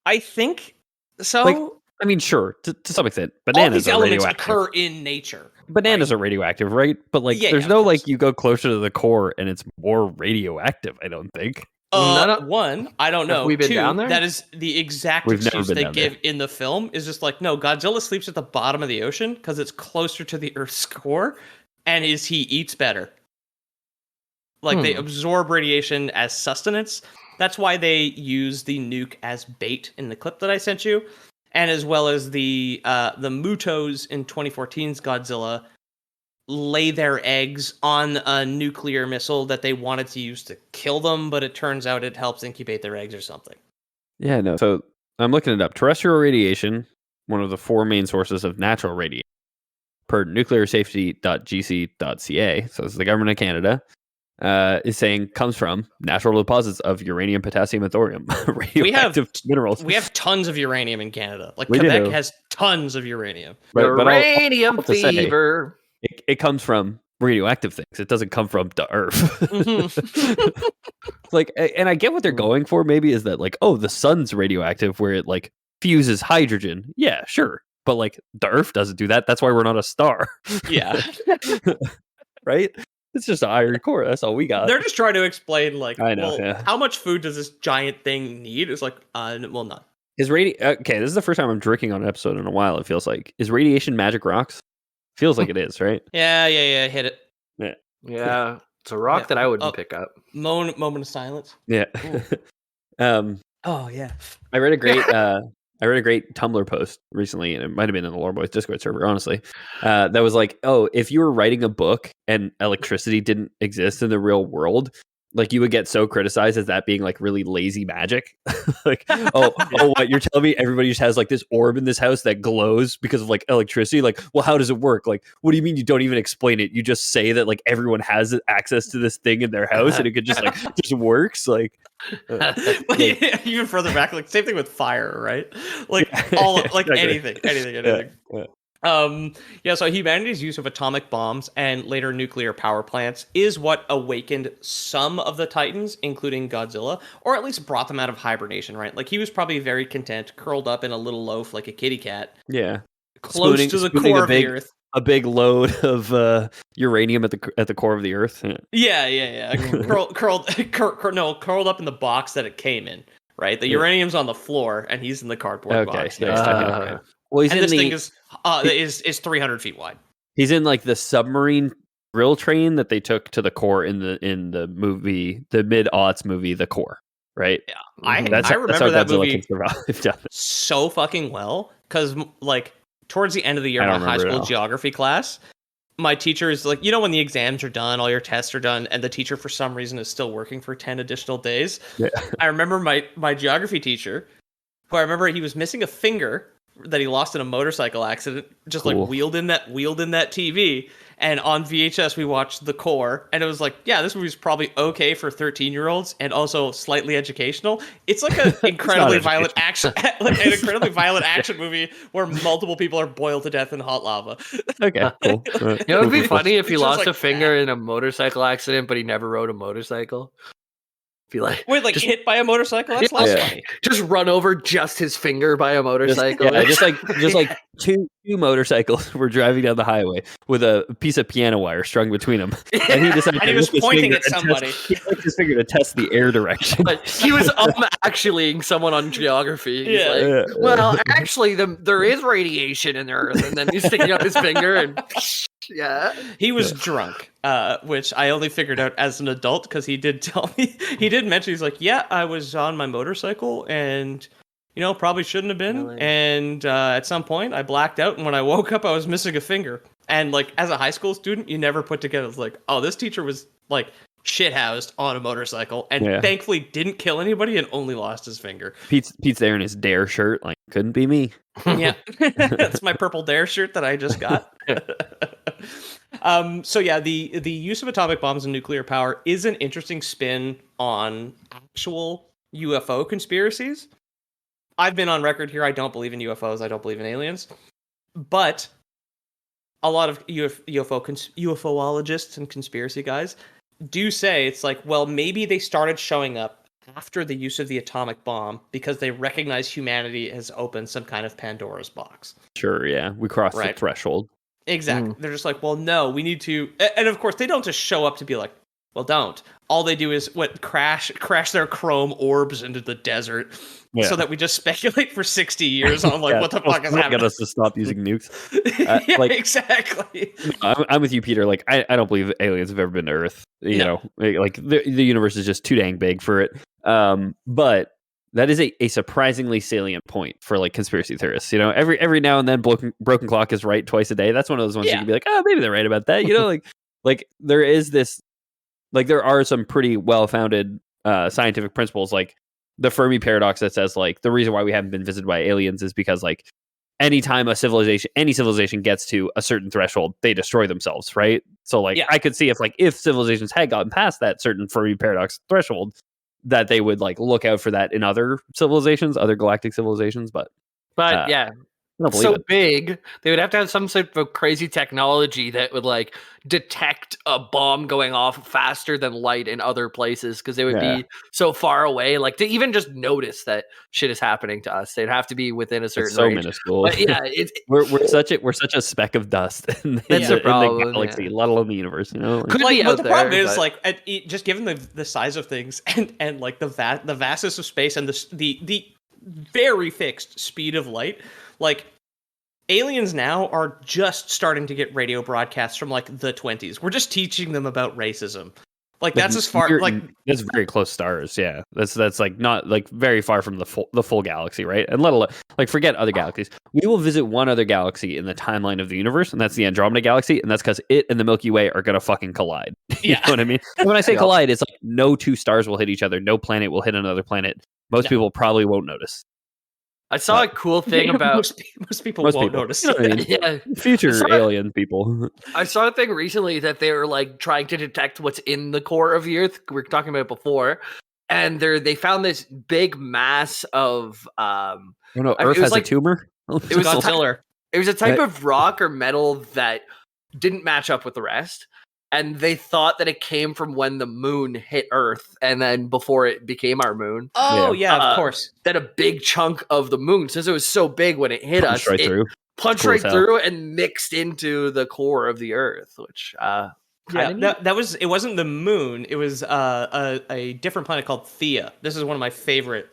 I think so. Like, I mean, sure, to some extent. Bananas all these are elements radioactive. occur in nature. Bananas are radioactive, right? But like, there's no like you go closer to the core and it's more radioactive. I don't think. One, I don't know. Have we been Two, down there? that is the exact excuse they give in the film. Is just like, no, Godzilla sleeps at the bottom of the ocean because it's closer to the Earth's core, and he eats better. Like they absorb radiation as sustenance. That's why they use the nuke as bait in the clip that I sent you, and as well as the Mutos in 2014's Godzilla lay their eggs on a nuclear missile that they wanted to use to kill them, but it turns out it helps incubate their eggs or something. Yeah, no. So I'm looking it up. Terrestrial radiation, one of the four main sources of natural radiation, per nuclearsafety.gc.ca, so this is the government of Canada, is saying comes from natural deposits of uranium, potassium, and thorium, radioactive minerals. We have tons of uranium in Canada. Like Quebec has tons of uranium. Uranium fever. It comes from radioactive things. It doesn't come from the Earth. Like, and I get what they're going for. Maybe is that like, oh, the sun's radioactive, where it like fuses hydrogen. Yeah, sure, but like the Earth doesn't do that. That's why we're not a star. Yeah, right. It's just an iron core. That's all we got. They're just trying to explain like, I know, how much food does this giant thing need? It's like, well, none. Okay, this is the first time I'm drinking on an episode in a while. It feels like, is radiation magic rocks? Feels like it is, right? Yeah. Hit it. Yeah. It's a rock that I wouldn't pick up. Moment of silence. Yeah. Oh yeah. I read a great Tumblr post recently, and it might have been in the Lore Boys Discord server, honestly. That was like, oh, if you were writing a book and electricity didn't exist in the real world, like you would get so criticized as that being like really lazy magic. Like, what you're telling me? Everybody just has like this orb in this house that glows because of like electricity. Like, well, how does it work? Like, what do you mean you don't even explain it? You just say that like everyone has access to this thing in their house and it could just like just works. Like, even further back, like same thing with fire, right? Like all like anything. Yeah. So humanity's use of atomic bombs and later nuclear power plants is what awakened some of the Titans, including Godzilla, or at least brought them out of hibernation, right? Like, he was probably very content, curled up in a little loaf like a kitty cat. Yeah. Close to the core of the Earth. A big load of uranium at the core of the Earth. Yeah. curled up in the box that it came in, right? The uranium's on the floor, and he's in the cardboard box next to him, right? Well, he's and in this thing is 300 feet wide. He's in like the submarine drill train that they took to the core in the movie, the mid-aughts movie, The Core, right? Yeah, I remember that Godzilla movie can survive so fucking well, because like towards the end of the year of my high school geography class, my teacher is like, when the exams are done, all your tests are done, and the teacher for some reason is still working for 10 additional days. Yeah. I remember my geography teacher, who I remember he was missing a finger that he lost in a motorcycle accident, just like wheeled in that TV, and on VHS we watched The Core, and it was like, yeah, this movie's probably okay for 13-year-olds and also slightly educational. It's like an incredibly violent action, movie where multiple people are boiled to death in hot lava. Okay, cool. It would be funny if he lost a finger in a motorcycle accident, but he never rode a motorcycle. Hit by a motorcycle? That's less funny. Just run over just his finger by a motorcycle. Just like two motorcycles were driving down the highway with a piece of piano wire strung between them, and he decided and he was pointing at somebody. He licked his finger to test the air direction. But he was actuallying someone on geography. He's well, actually, there is radiation in the Earth, and then he's sticking up his finger and. Yeah, he was drunk, which I only figured out as an adult because he did tell me. He did mention, he's like, yeah, I was on my motorcycle and probably shouldn't have been. Really? And at some point I blacked out, and when I woke up I was missing a finger. And like, as a high school student, you never put together, it's like, oh, this teacher was like shithoused on a motorcycle and thankfully didn't kill anybody and only lost his finger. Pete's there in his Dare shirt, like, couldn't be me. Yeah. That's my purple Dare shirt that I just got. The use of atomic bombs and nuclear power is an interesting spin on actual UFO conspiracies. I've been on record here, I don't believe in UFOs, I don't believe in aliens, but a lot of UFOologists and conspiracy guys do say it's like, well, maybe they started showing up after the use of the atomic bomb because they recognize humanity has opened some kind of Pandora's box. Sure, yeah. We crossed the threshold. Exactly. They're just like, well, no, we need to... And of course, they don't just show up to be like, well, don't. All they do is crash their chrome orbs into the desert so that we just speculate for 60 years on what the fuck is happening. Get us to stop using nukes. Exactly. I'm with you, Peter. Like, I don't believe aliens have ever been to Earth. You know, like the universe is just too dang big for it. But that is a surprisingly salient point for like conspiracy theorists. Every now and then, Broken Clock is right twice a day. That's one of those ones you can be like, oh, maybe they're right about that. Like there is this. Like, there are some pretty well-founded scientific principles, like the Fermi paradox that says, like, the reason why we haven't been visited by aliens is because, like, anytime any civilization gets to a certain threshold, they destroy themselves, right? So, like, I could see if civilizations had gotten past that certain Fermi paradox threshold, that they would, like, look out for that in other civilizations, other galactic civilizations, but yeah. So big, they would have to have some sort of crazy technology that would like detect a bomb going off faster than light in other places because they would be so far away. Like, to even just notice that shit is happening to us, they'd have to be within a certain range. Minuscule. But yeah, we're such a speck of dust in the galaxy, let alone the universe. Could be out there, problem is like just given the size of things and like the vastness of space and the very fixed speed of light. Like, aliens now are just starting to get radio broadcasts from like the 20s. We're just teaching them about racism. Like, that's as far that's very close stars. Yeah, that's like not like very far from the full galaxy, right? And let alone like forget other galaxies. We will visit one other galaxy in the timeline of the universe, and that's the Andromeda Galaxy, and that's because it and the Milky Way are gonna fucking collide. You know what I mean? And when I say collide, it's like no two stars will hit each other. No planet will hit another planet. Most people probably won't notice. I saw a cool thing about most people won't notice. Future alien people. I saw a thing recently that they were like trying to detect what's in the core of the Earth. We were talking about it before, and they found this big mass of. Earth has a tumor. It was Godzilla. It was a type of rock or metal that didn't match up with the rest. And they thought that it came from when the moon hit Earth and then before it became our moon. Oh, yeah, of course. That a big chunk of the moon, since it was so big when it hit us, right through. Punched cool right through and mixed into the core of the Earth, which that was, it wasn't the moon, it was a different planet called Theia. This is one of my favorite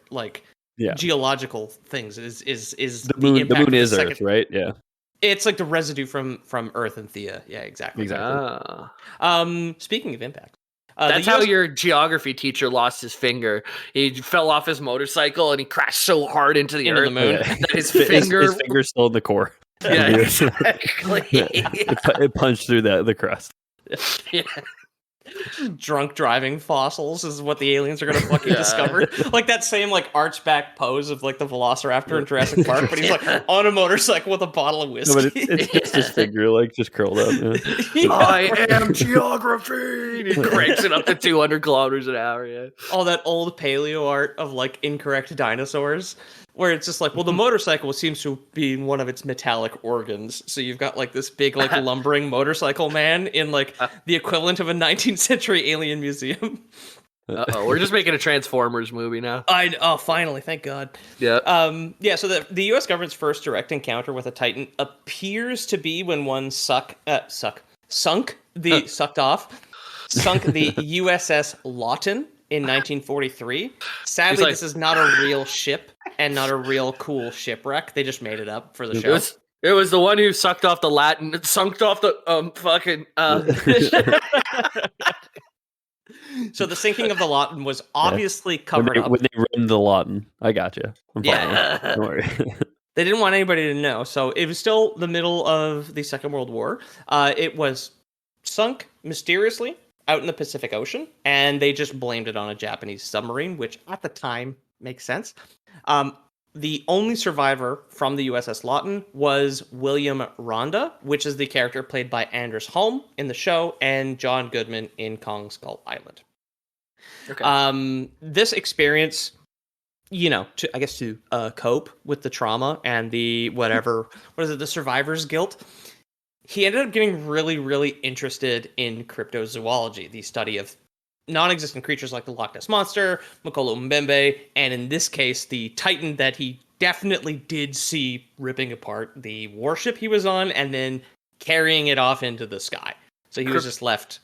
geological things is the moon. The moon is Earth, right? Yeah. It's like the residue from Earth and Theia. Yeah, exactly. Speaking of impact, that's how your geography teacher lost his finger. He fell off his motorcycle and he crashed so hard into the Earth the moon that his finger's still in the core. Yeah, exactly. It punched through the crust. Yeah. Drunk driving fossils is what the aliens are going to fucking discover. Like that same like arched back pose of like the Velociraptor in Jurassic Park, but he's like on a motorcycle with a bottle of whiskey. No, but it's just his finger like just curled up. I am geography. He cranks it up to 200 kilometers an hour. Yeah. All that old paleo art of like incorrect dinosaurs. Where it's just like, well, the motorcycle seems to be one of its metallic organs. So you've got like this big, like lumbering motorcycle man in like the equivalent of a 19th century alien museum. We're just making a Transformers movie now. Finally, thank God. Yeah. So the U.S. government's first direct encounter with a Titan appears to be when one sunk the USS Lawton in 1943. Sadly, this is not a real ship and not a real cool shipwreck. They just made it up for the show. It was the one who sucked off the Latin, sucked off the fucking. So the sinking of the Lawton was obviously covered up. When they ran the Lawton, I got you. Don't worry. They didn't want anybody to know, so it was still the middle of the Second World War. It was sunk mysteriously out in the Pacific Ocean, and they just blamed it on a Japanese submarine, which at the time makes sense. The only survivor from the USS Lawton was William Rhonda, which is the character played by Anders Holm in the show and John Goodman in Kong Skull Island. Okay. This experience, to cope with the trauma and the the survivor's guilt, he ended up getting really, really interested in cryptozoology, the study of non-existent creatures like the Loch Ness Monster, Makolo Mbembe, and in this case, the Titan that he definitely did see ripping apart the warship he was on and then carrying it off into the sky. So he was just left.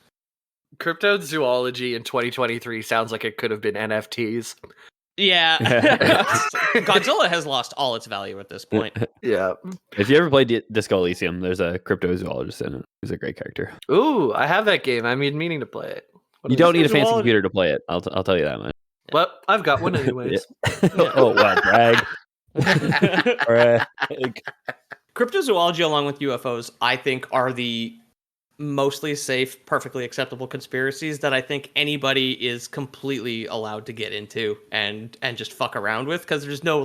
Cryptozoology in 2023 sounds like it could have been NFTs. Yeah. Godzilla has lost all its value at this point. Yeah. If you ever played Disco Elysium, there's a cryptozoologist in it. He's a great character. Ooh, I have that game. I'm meaning to play it. You don't need a fancy computer to play it. I'll tell you that much. Well, I've got one anyways. Oh, wow, brag. Brag. Cryptozoology, along with UFOs, I think are the mostly safe, perfectly acceptable conspiracies that I think anybody is completely allowed to get into and just fuck around with, because there's no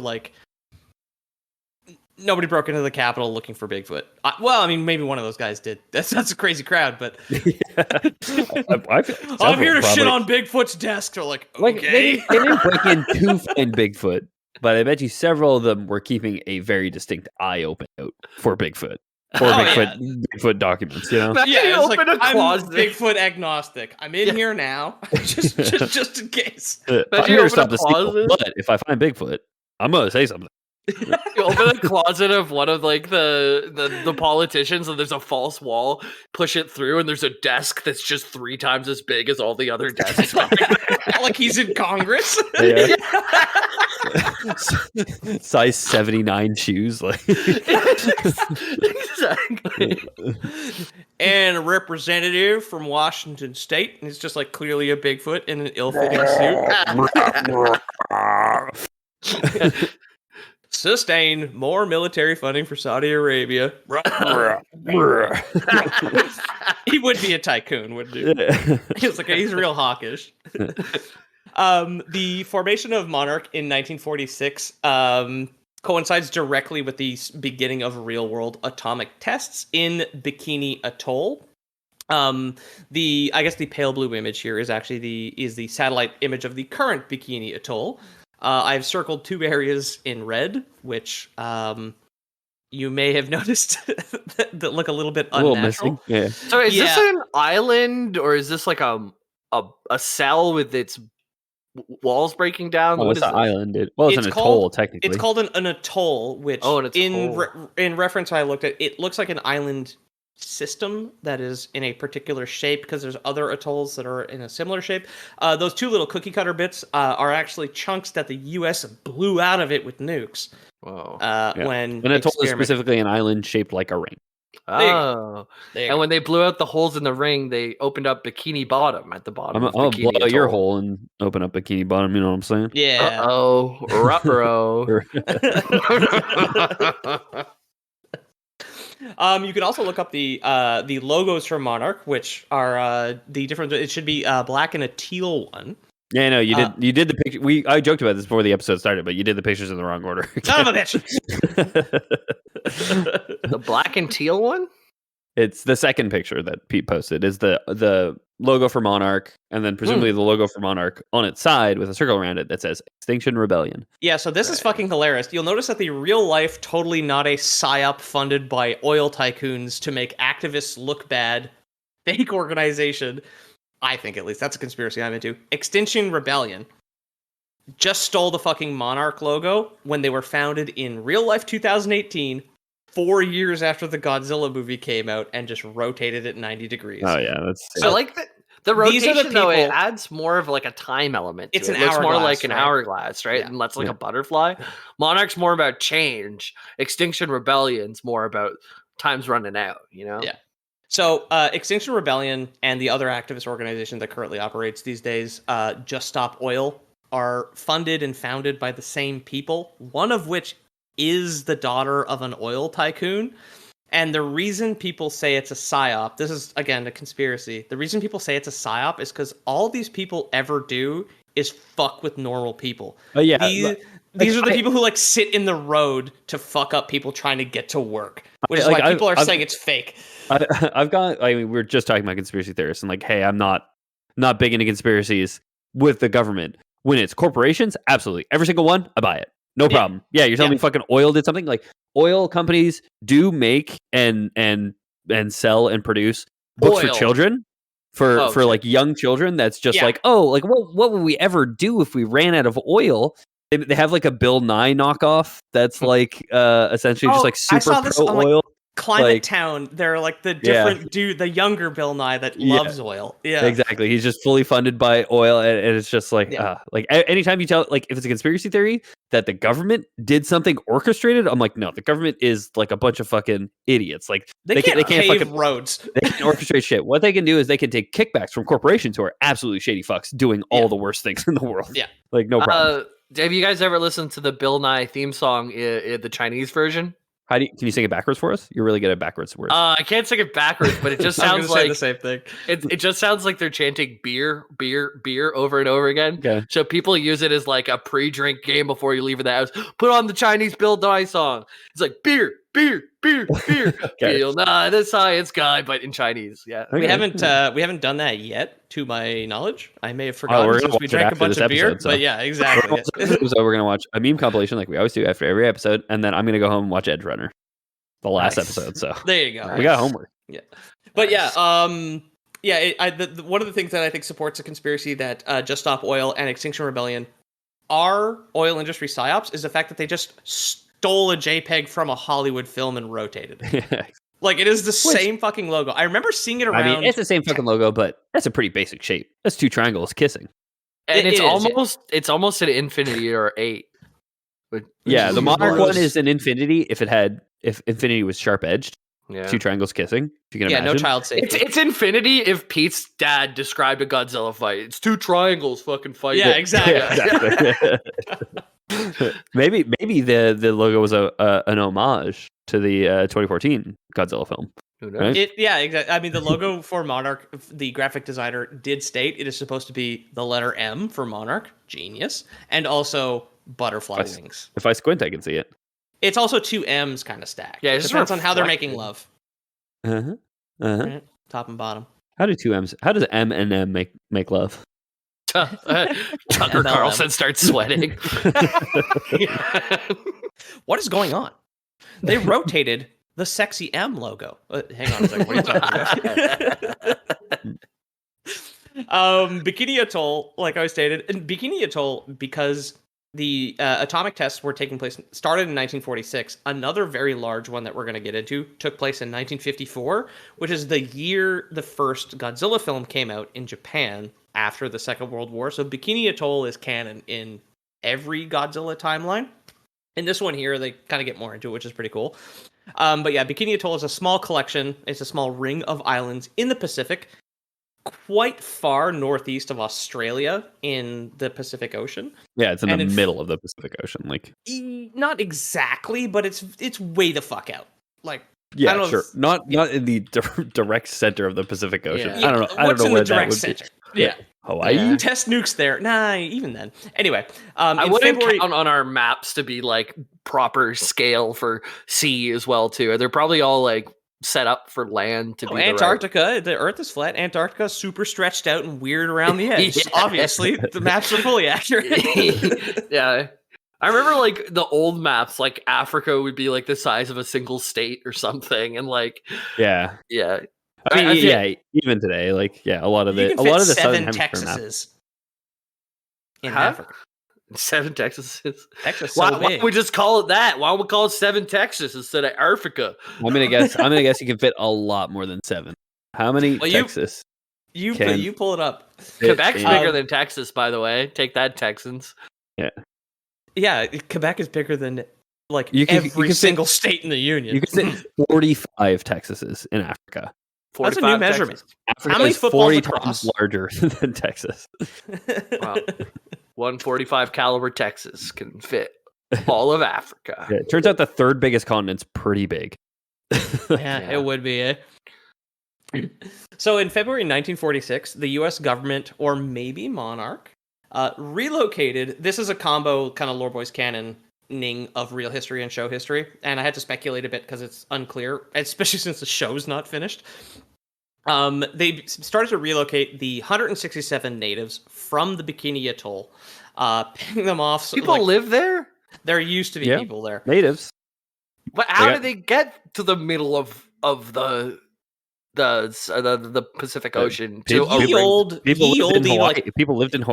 nobody broke into the Capitol looking for Bigfoot. Maybe one of those guys did. That's a crazy crowd, but I'm here to shit on Bigfoot's desk. They're like, okay. They didn't break in to find Bigfoot, but I bet you several of them were keeping a very distinct eye open out for Bigfoot. Or Bigfoot documents, Yeah, it's like, I'm Bigfoot agnostic. I'm in here now, just in case. I'm here to stop the sequel, but if I find Bigfoot, I'm gonna say something. You open the closet of one of like the politicians, and there's a false wall. Push it through, and there's a desk that's just 3 times as big as all the other desks. Like he's in Congress. Yeah. Size 79 shoes, like exactly. And a representative from Washington State, and it's just like clearly a Bigfoot in an ill-fitting suit. Sustain more military funding for Saudi Arabia. He would be a tycoon, wouldn't he? He's real hawkish. The formation of Monarch in 1946 coincides directly with the beginning of real-world atomic tests in Bikini Atoll. The pale blue image here is actually the satellite image of the current Bikini Atoll. I've circled 2 areas in red, which you may have noticed that look a little bit A little unnatural. missing. Yeah. So is this an island or is this like a cell with its walls breaking down? Oh, What it's is an this? island. Well, it's an atoll, technically. It's called an atoll, which Oh, an atoll. in reference I looked at, it looks like an island system that is in a particular shape because there's other atolls that are in a similar shape. Those two little cookie cutter bits are actually chunks that the U.S. blew out of it with nukes. Whoa. When An atoll is specifically an island shaped like a ring. Oh. And when they blew out the holes in the ring, they opened up Bikini Bottom at the bottom. I'm gonna blow out your hole and open up Bikini Bottom. You know what I'm saying? Yeah. Uh-oh. Ruh-roh. You can also look up the logos for Monarch, which are the different. It should be black and a teal one. Yeah, no, you did. You did the picture. I joked about this before the episode started, but you did the pictures in the wrong order. Son of a bitch! The black and teal one? It's the second picture that Pete posted. Is the logo for Monarch, and then presumably the logo for Monarch on its side with a circle around it that says Extinction Rebellion. Yeah, so this is fucking hilarious. You'll notice that the real life, totally not a psyop funded by oil tycoons to make activists look bad, fake organization. I think at least that's a conspiracy I'm into. Extinction Rebellion just stole the fucking Monarch logo when they were founded in real life 2018, 4 years after the Godzilla movie came out, and just rotated it 90 degrees. Oh yeah, that's. So I like the rotation though. It people- adds more of like a time element. It's to an it. Looks more hourglass, like an right? hourglass, right? Yeah. And less like a butterfly. Monarch's more about change. Extinction Rebellion's more about time's running out. You know? Yeah. So, Extinction Rebellion and the other activist organization that currently operates these days, Just Stop Oil, are funded and founded by the same people, one of which is the daughter of an oil tycoon. And the reason people say it's a psyop, this is, again, a conspiracy. The reason people say it's a psyop is because all these people ever do is fuck with normal people. Oh yeah, These are the people who, like, sit in the road to fuck up people trying to get to work, which is why people are saying it's fake. we were just talking about conspiracy theorists, and like, hey, I'm not big into conspiracies with the government. When it's corporations, absolutely, every single one, I buy it, no problem. Yeah, you're telling me fucking oil did something? Like, oil companies do make and sell and produce books for children, for like young children. That's just like, oh, like what would we ever do if we ran out of oil? They have like a Bill Nye knockoff that's like essentially just like super pro oil. Climate Town, they're like the different dude, the younger Bill Nye that loves oil. Yeah, exactly. He's just fully funded by oil, and it's just like, anytime you tell, like, if it's a conspiracy theory that the government did something orchestrated, I'm like, no, the government is like a bunch of fucking idiots. Like, they can't pave fucking roads. They can orchestrate shit. What they can do is they can take kickbacks from corporations who are absolutely shady fucks doing all the worst things in the world. Yeah, like no problem. Have you guys ever listened to the Bill Nye theme song, the Chinese version? Can you sing it backwards for us? You're really good at backwards words. I can't sing it backwards, but it just sounds like the same thing. It just sounds like they're chanting beer, beer, beer over and over again. Okay. So people use it as like a pre-drink game before you leave the house. Put on the Chinese Bill Nye song. It's like beer, beer, beer, beer. Bill Nye the science guy, but in Chinese. Yeah, we haven't done that yet, to my knowledge. I may have forgotten since we drank a bunch of beer. But yeah, exactly. So we're gonna watch a meme compilation like we always do after every episode, and then I'm gonna go home and watch Edge Runner, the last episode. So there you go. We got homework. Yeah, but one of the things that I think supports a conspiracy that Just Stop Oil and Extinction Rebellion are oil industry psyops is the fact that they just stole a JPEG from a Hollywood film and rotated it. Like, it is the same fucking logo. I remember seeing it around. I mean, it's the same fucking logo, but that's a pretty basic shape. That's two triangles kissing. And it's almost an infinity or 8. Yeah, the Monarch one is an infinity if infinity was sharp edged. Yeah. Two triangles kissing. If you can imagine. No child safety. It's infinity if Pete's dad described a Godzilla fight. It's two triangles fucking fighting. Yeah, exactly. maybe the logo was an homage to the 2014 Godzilla film. Who knows? Right? Exactly. I mean, the logo for Monarch, the graphic designer did state it is supposed to be the letter M for Monarch, genius, and also butterfly wings. If I squint, I can see it. It's also two M's kind of stacked. Yeah, it depends on how they're making love. Right? Top and bottom. How do two M's? How does M and M make love? Tucker Carlson starts sweating. What is going on? They rotated the sexy M logo. Hang on a second. What are you talking about? Bikini Atoll, like I stated, and Bikini Atoll, because the atomic tests were taking place, started in 1946. Another very large one that we're going to get into took place in 1954, which is the year the first Godzilla film came out in Japan after the Second World War. So Bikini Atoll is canon in every Godzilla timeline. In this one here, they kind of get more into it, which is pretty cool. But yeah, Bikini Atoll is a small collection. It's a small ring of islands in the Pacific, quite far northeast of Australia in the Pacific Ocean. Yeah, it's in the middle of the Pacific Ocean. Like, not exactly, but it's way the fuck out. Like, yeah, I don't know sure, not in the direct center of the Pacific Ocean. Yeah. I don't know. I don't know in where the direct that would center? be. Yeah. Hawaii. Yeah. Test nukes there. Nah, even then. Anyway, I wouldn't count on our maps to be like proper scale for sea as well too. They're probably all like set up for land to be Antarctica. The Earth is flat. Antarctica super stretched out and weird around the edge. Yeah. Obviously, the maps are fully accurate. Yeah. I remember like the old maps, like Africa would be like the size of a single state or something, and like yeah. I mean, even today, like, a lot of you the can fit southern 7 hemisphere map. Texases in Africa. 7 Texases. Texas, Why so don't big. we just call it that? Why don't we call it 7 Texas instead of Africa? I'm gonna guess you can fit a lot more than 7. How many Texas? You pull it up. Quebec's bigger than Texas, by the way. Take that, Texans. Yeah, Quebec is bigger than like you can single state in the Union. You can fit 45 Texases in Africa. That's a new measurement. Africa How many is footballs 40 across? times larger than Texas. Wow. 145 caliber Texas can fit all of Africa. Yeah, it turns out the third biggest continent's pretty big. It would be, eh? So in February 1946, the U.S. government, or maybe Monarch, relocated. This is a combo kind of Lore Boys canoning of real history and show history, and I had to speculate a bit because it's unclear, especially since the show's not finished. They started to relocate the 167 natives from the Bikini Atoll, picking them off. People live there? There used to be people there. Natives. But how did they get to the middle of the Pacific Ocean? People lived in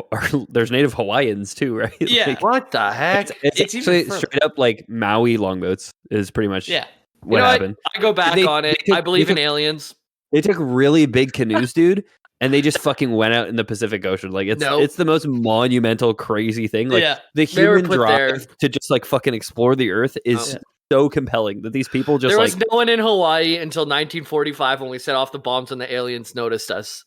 there's native Hawaiians too, right? Yeah. Like, what the heck? It's actually straight up like Maui longboats is pretty much what happened. I go back on it. I believe in aliens. They took really big canoes, dude, and they just fucking went out in the Pacific Ocean. Like it's the most monumental, crazy thing. Like the human drive to just like fucking explore the earth is so compelling that these people just there was no one in Hawaii until 1945 when we set off the bombs and the aliens noticed us.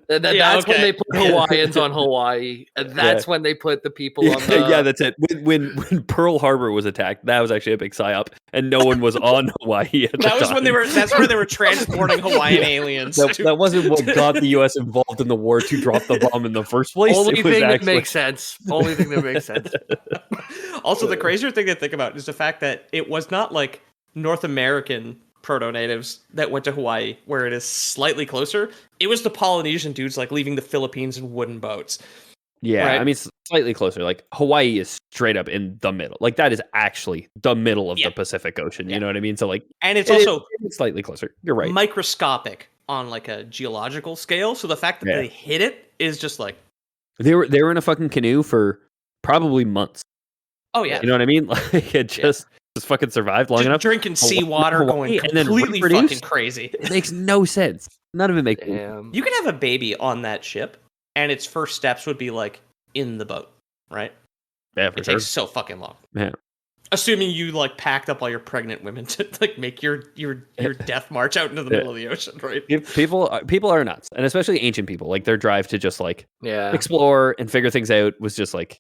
That's when they put Hawaiians on Hawaii, and that's when they put the people on the... that's it. When Pearl Harbor was attacked, that was actually a big psyop, and no one was on Hawaii at that the was time. when that's where they were transporting Hawaiian aliens. That wasn't what got the U.S. involved in the war to drop the bomb in the first place. Only thing that makes sense. Only thing that makes sense. Also, the crazier thing to think about is the fact that it was not like North American proto-natives that went to Hawaii, where it is slightly closer. It was the Polynesian dudes like leaving the Philippines in wooden boats. Yeah, right? I mean, slightly closer. Like Hawaii is straight up in the middle. Like that is actually the middle of the Pacific Ocean. You know what I mean? So like, and it's also slightly closer. You're right. Microscopic on like a geological scale. So the fact that they hit it is just like they were in a fucking canoe for probably months. Oh yeah, you know what I mean? Like it just fucking survived long enough. Drinking seawater, going completely fucking crazy. It makes no sense. None of it makes sense. You can have a baby on that ship, and its first steps would be like in the boat, right? Yeah, for it takes so fucking long. Yeah. Assuming you like packed up all your pregnant women to like make your death march out into the middle of the ocean, right? People are nuts, and especially ancient people. Like their drive to just like explore and figure things out was just like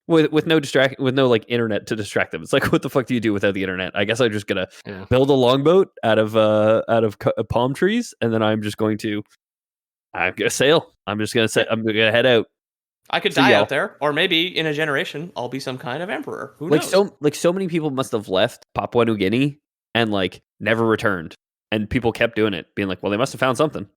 with no like internet to distract them. It's like, what the fuck do you do without the internet? I guess I'm just gonna build a longboat out of palm trees, and then I'm gonna sail. I'm gonna head out. I could die out there, or maybe in a generation, I'll be some kind of emperor. Who knows? So many people must have left Papua New Guinea and like never returned, and people kept doing it, being like, well, they must have found something.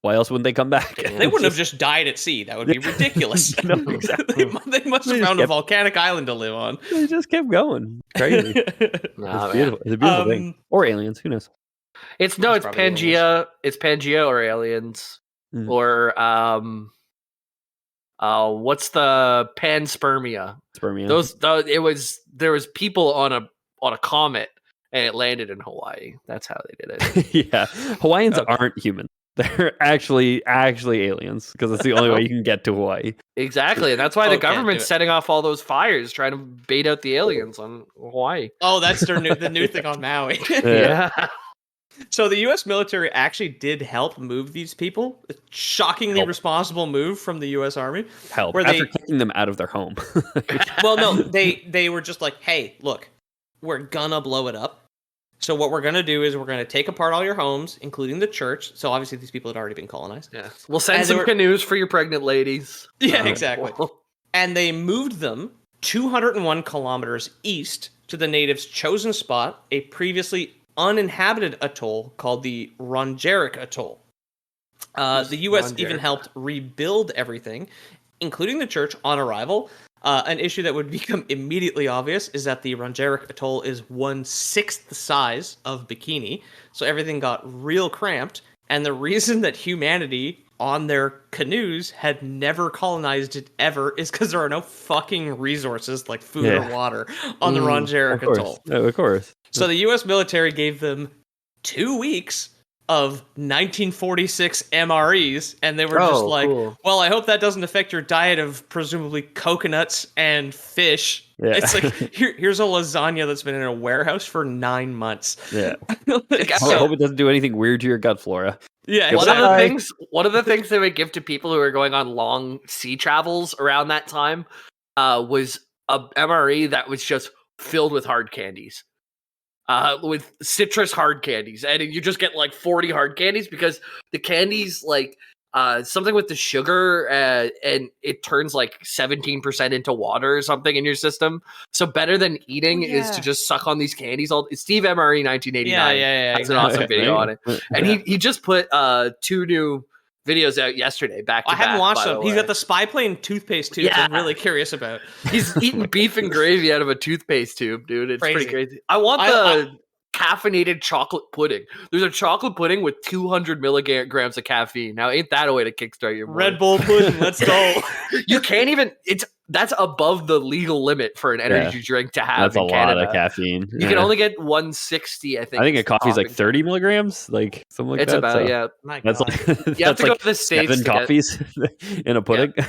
Why else wouldn't they come back? They wouldn't have just died at sea. That would be ridiculous. No, exactly. They must have found a volcanic island to live on. They just kept going. Crazy. It's beautiful. It's a beautiful thing. Or aliens. Who knows? It's Pangea. Aliens. It's Pangea or aliens. Or what's the panspermia? Spermia. There was people on a comet and it landed in Hawaii. That's how they did it. Yeah. Hawaiians aren't human. They're actually aliens because it's the only way you can get to Hawaii. Exactly. And that's why the government's setting off all those fires trying to bait out the aliens on Hawaii. Oh, that's the new thing on Maui. Yeah. So the U.S. military actually did help move these people. A shockingly responsible move from the U.S. Army. After kicking them out of their home. Well, no, they were just like, hey, look, we're gonna blow it up. So what we're going to do is we're going to take apart all your homes, including the church. So obviously these people had already been colonized. Yeah. We'll send some canoes for your pregnant ladies. Yeah, exactly. And they moved them 201 kilometers east to the natives' chosen spot, a previously uninhabited atoll called the Rongerik Atoll. The U.S. even helped rebuild everything, including the church, on arrival. An issue that would become immediately obvious is that the Rongerik Atoll is 1/6 the size of Bikini, so everything got real cramped, and the reason that humanity on their canoes had never colonized it ever is because there are no fucking resources like food or water on the Rongerik Atoll. Of course. So the U.S. military gave them 2 weeks of 1946 MREs, and they were just like, cool. Well, I hope that doesn't affect your diet of presumably coconuts and fish. Yeah. It's like, here's a lasagna that's been in a warehouse for 9 months. Yeah. I hope it doesn't do anything weird to your gut flora. Yeah. One of the things they would give to people who are going on long sea travels around that time was a MRE that was just filled with hard candies. With citrus hard candies, and you just get like 40 hard candies because the candies like something with the sugar and it turns like 17% into water or something in your system. So better than eating is to just suck on these candies. Steve MRE 1989. Yeah. That's an awesome video on it, and he just put 2 new videos out yesterday back to back. I haven't watched them. He's got the spy plane toothpaste tube, which I'm really curious about. He's eating beef and gravy out of a toothpaste tube, dude. It's pretty crazy. I want the caffeinated chocolate pudding. There's a chocolate pudding with 200 milligrams of caffeine. Now, ain't that a way to kickstart your morning? Red Bull pudding, let's go. You can't even, that's above the legal limit for an energy drink to have in Canada. That's a lot of caffeine. You can only get 160, I think. I think a coffee is like 30 milligrams, like something like that. It's about, yeah. That's like, you have to go to the States 7 coffees in a pudding. Yeah.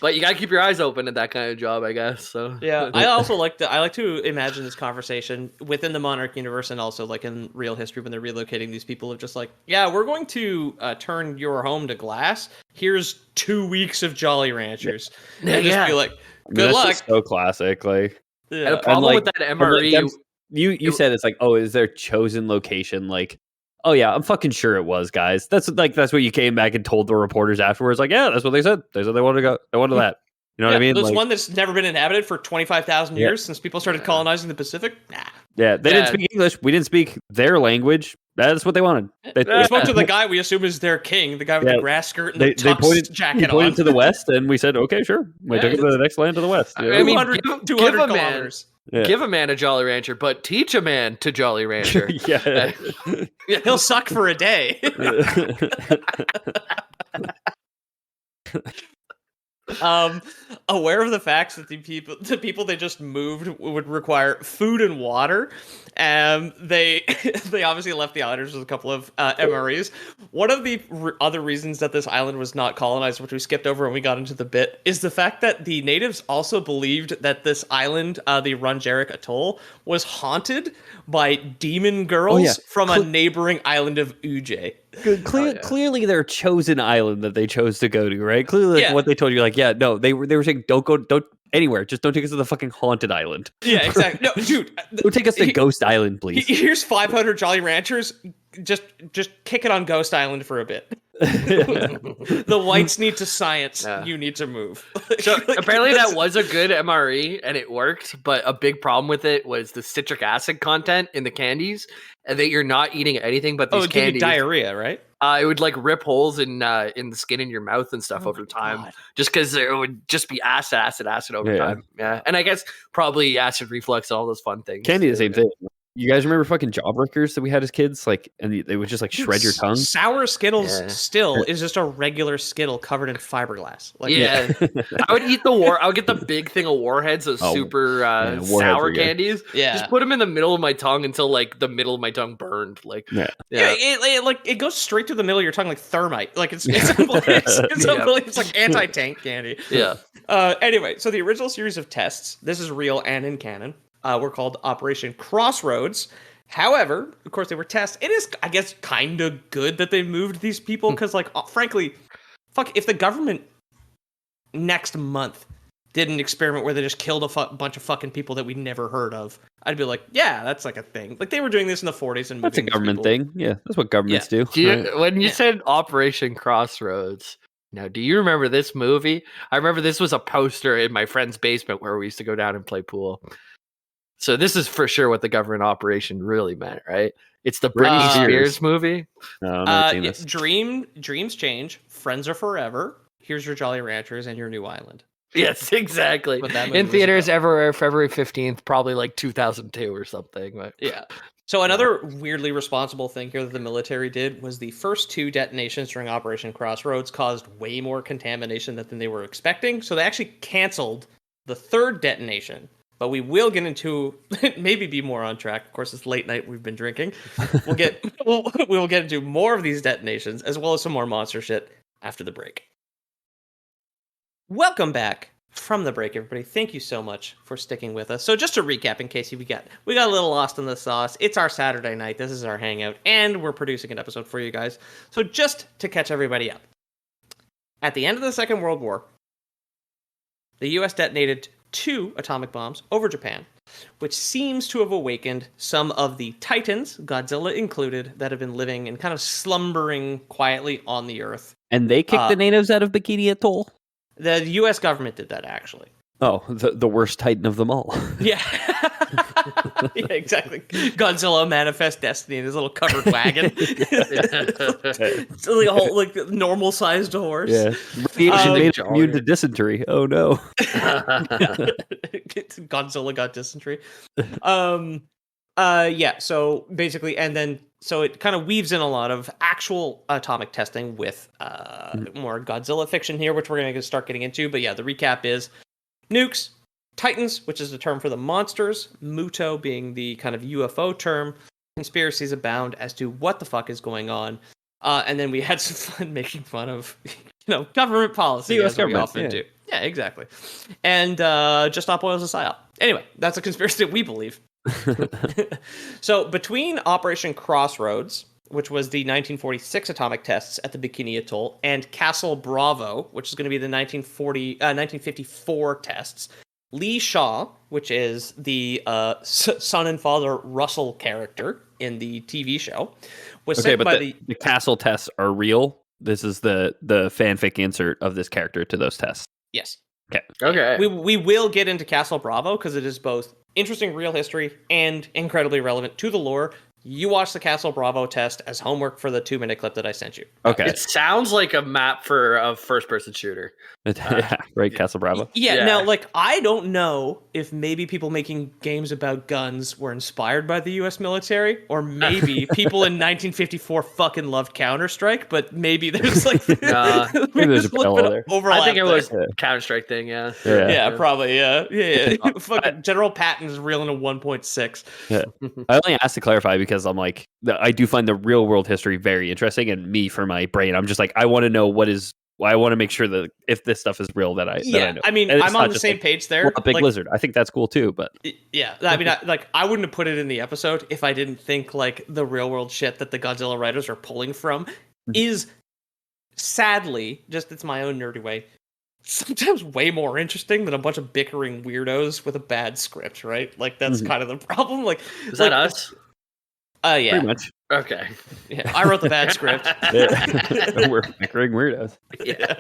But you got to keep your eyes open at that kind of job, I guess. So yeah, I also like to imagine this conversation within the Monarch universe and also like in real history when they're relocating these people of just like, yeah, we're going to turn your home to glass. Here's 2 weeks of Jolly Ranchers. And just be like, good luck. So classic. Like, and the problem with that MRE, you said it's like, oh, is their chosen location? Like, oh yeah, I'm fucking sure it was, guys. That's what you came back and told the reporters afterwards. Like, yeah, that's what they said. They said they wanted to go. They wanted that. You know what I mean? There's like, one that's never been inhabited for 25,000 years since people started colonizing the Pacific. Nah. Yeah, they didn't speak English. We didn't speak their language. That's what they wanted. They spoke to the guy we assume is their king, the guy with the grass skirt and the tux jacket on. They pointed to the west, and we said, okay, sure. We took it to the next land to the west. I mean, 200 kilometers. Give a man a Jolly Rancher, but teach a man to Jolly Rancher. Yeah. He'll suck for a day. Aware of the facts that the people they just moved would require food and water, they obviously left the islanders with a couple of MREs. One of the other reasons that this island was not colonized, which we skipped over when we got into the bit, is the fact that the natives also believed that this island, the Rongerik Atoll, was haunted by demon girls from a neighboring island of Uje. Clearly their chosen island that they chose to go to, right? Clearly what they told you, like, yeah, no, they were saying don't anywhere, just don't take us to the fucking haunted island. Yeah, exactly. No, dude, don't take us to Ghost Island, please. Here's 500 Jolly Ranchers. Just kick it on Ghost Island for a bit. The whites need to science. You need to move. So apparently that was a good MRE and it worked, but a big problem with it was the citric acid content in the candies, and that you're not eating anything but these candies. Diarrhea, right? It would like rip holes in the skin in your mouth and stuff Oh over my time, God. just because it would just be acid over Yeah. time. Yeah, and I guess probably acid reflux, all those fun things. Candy, the too, same yeah. thing. You guys remember fucking Jawbreakers that we had as kids? Like, and they would just like Dude, shred your tongue. Sour Skittles Yeah. still is just a regular Skittle covered in fiberglass. Like, Yeah, I would eat I would get the big thing of Warheads, those Oh, super Warheads sour are good. candies. Yeah. Just put them in the middle of my tongue until like the middle of my tongue burned. Like, Yeah. Yeah, it goes straight through the middle of your tongue like thermite. Like it's unbelievable. It's Yeah. unbelievable. It's like anti-tank candy. Yeah. Anyway, so the original series of tests, this is real and in canon, were called Operation Crossroads. However, of course, they were tests. It is, I guess, kind of good that they moved these people because, like, frankly, fuck, if the government next month did an experiment where they just killed a bunch of fucking people that we'd never heard of, I'd be like, yeah, that's like a thing. Like they were doing this in the 40s and That's a moving these government people. thing. Yeah, that's what governments do. When you Yeah. said Operation Crossroads, now do you remember this movie? I remember this was a poster in my friend's basement where we used to go down and play pool. So this is for sure what the government operation really meant, right? It's the Britney Britney Spears Spears. movie. No, I've never seen Yeah, this. dreams change. Friends are forever. Here's your Jolly Ranchers and your new island. Yes, exactly. What that movie In was theaters about. everywhere, February 15th, probably like 2002 or something. But Yeah. So another weirdly responsible thing here that the military did was the first two detonations during Operation Crossroads caused way more contamination than they were expecting. So they actually canceled the third detonation. But we will get into maybe be more on track. Of course, it's late night. We've been drinking. We'll get into more of these detonations as well as some more monster shit after the break. Welcome back from the break, everybody. Thank you so much for sticking with us. So just to recap, in case we got a little lost in the sauce, it's our Saturday night. This is our hangout, and we're producing an episode for you guys. So just to catch everybody up, at the end of the Second World War, the U.S. detonated 2 atomic bombs over Japan, which seems to have awakened some of the titans, Godzilla included, that have been living and kind of slumbering quietly on the Earth. And they kicked the natives out of Bikini Atoll? The U.S. government did that, actually. Oh, the worst titan of them all. Yeah. Yeah, exactly. Godzilla manifest destiny in his little covered wagon. It's like a whole normal sized horse. Yeah. Radiation made Jolly. him immune to dysentery. Oh no. Godzilla got dysentery. Yeah, so basically, and then so it kind of weaves in a lot of actual atomic testing with more Godzilla fiction here, which we're going to start getting into. But yeah, the recap is nukes, titans, which is the term for the monsters, Muto being the kind of UFO term, conspiracies abound as to what the fuck is going on. And then we had some fun making fun of, government policy, The US as we government, often yeah. do. Yeah, exactly. And just stop oil as a psyop. Anyway, that's a conspiracy that we believe. So between Operation Crossroads, which was the 1946 atomic tests at the Bikini Atoll, and Castle Bravo, which is going to be the 1954 tests, Lee Shaw, which is the son and father Russell character in the TV show, was Okay, sent but by the castle tests are real. This is the fanfic insert of this character to those tests. Yes. okay. We will get into Castle Bravo because it is both interesting real history and incredibly relevant to the lore. You watch the Castle Bravo test as homework for the 2-minute clip that I sent you. Okay. It sounds like a map for a first-person shooter. Yeah, right, Castle Bravo. Yeah, now, I don't know if maybe people making games about guns were inspired by the U.S. military, or maybe people in 1954 fucking loved Counter-Strike, but maybe there's, there's a little bit there. of overlap I think it there. was Counter-Strike thing, yeah. Yeah, probably, yeah. Fucking General Patton's reeling a 1.6. Yeah. I only asked to clarify because I'm like, I do find the real world history very interesting, and me, for my brain, I'm just like, I want to know I want to make sure that if this stuff is real, that I know. I mean, And it's I'm on not the just same like, page there. well, a big lizard. I think that's cool too, but Yeah, I mean, I wouldn't have put it in the episode if I didn't think the real world shit that the Godzilla writers are pulling from is sadly, just it's my own nerdy way, sometimes way more interesting than a bunch of bickering weirdos with a bad script, right? That's kind of the problem. Is that us? Yeah, pretty much. Okay. yeah. I wrote the bad script. Yeah. We're bickering weirdos. Yeah.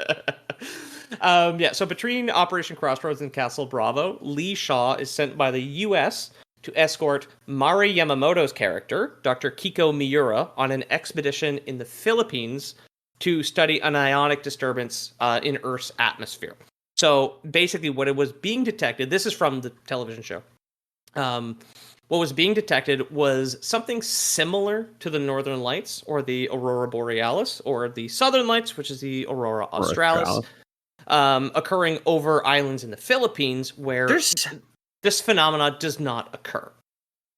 So between Operation Crossroads and Castle Bravo, Lee Shaw is sent by the U.S. to escort Mari Yamamoto's character, Dr. Kiko Miura, on an expedition in the Philippines to study an ionic disturbance in Earth's atmosphere. So basically what it was being detected, this is from the television show, what was being detected was something similar to the Northern Lights or the Aurora Borealis or the Southern Lights, which is the Aurora Australis, occurring over islands in the Philippines where this phenomena does not occur.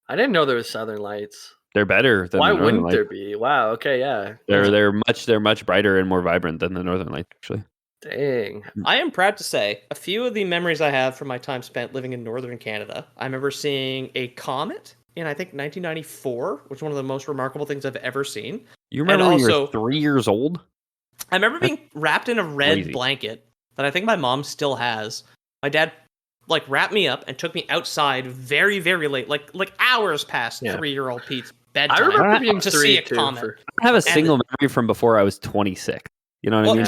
I didn't know there was Southern Lights. They're better than Why the Northern wouldn't Lights. there be? Wow. Okay. Yeah. They're much brighter and more vibrant than the Northern Lights, actually. Dang. I am proud to say a few of the memories I have from my time spent living in northern Canada. I remember seeing a comet in, I think, 1994, which is one of the most remarkable things I've ever seen. You remember when you were 3 years old? I remember being wrapped in a red blanket that I think my mom still has. My dad wrapped me up and took me outside very, very late, like hours past 3-year-old Pete's bedtime. I remember being to 3 see a too, comet. I have a single memory from before I was 26. You know what I mean?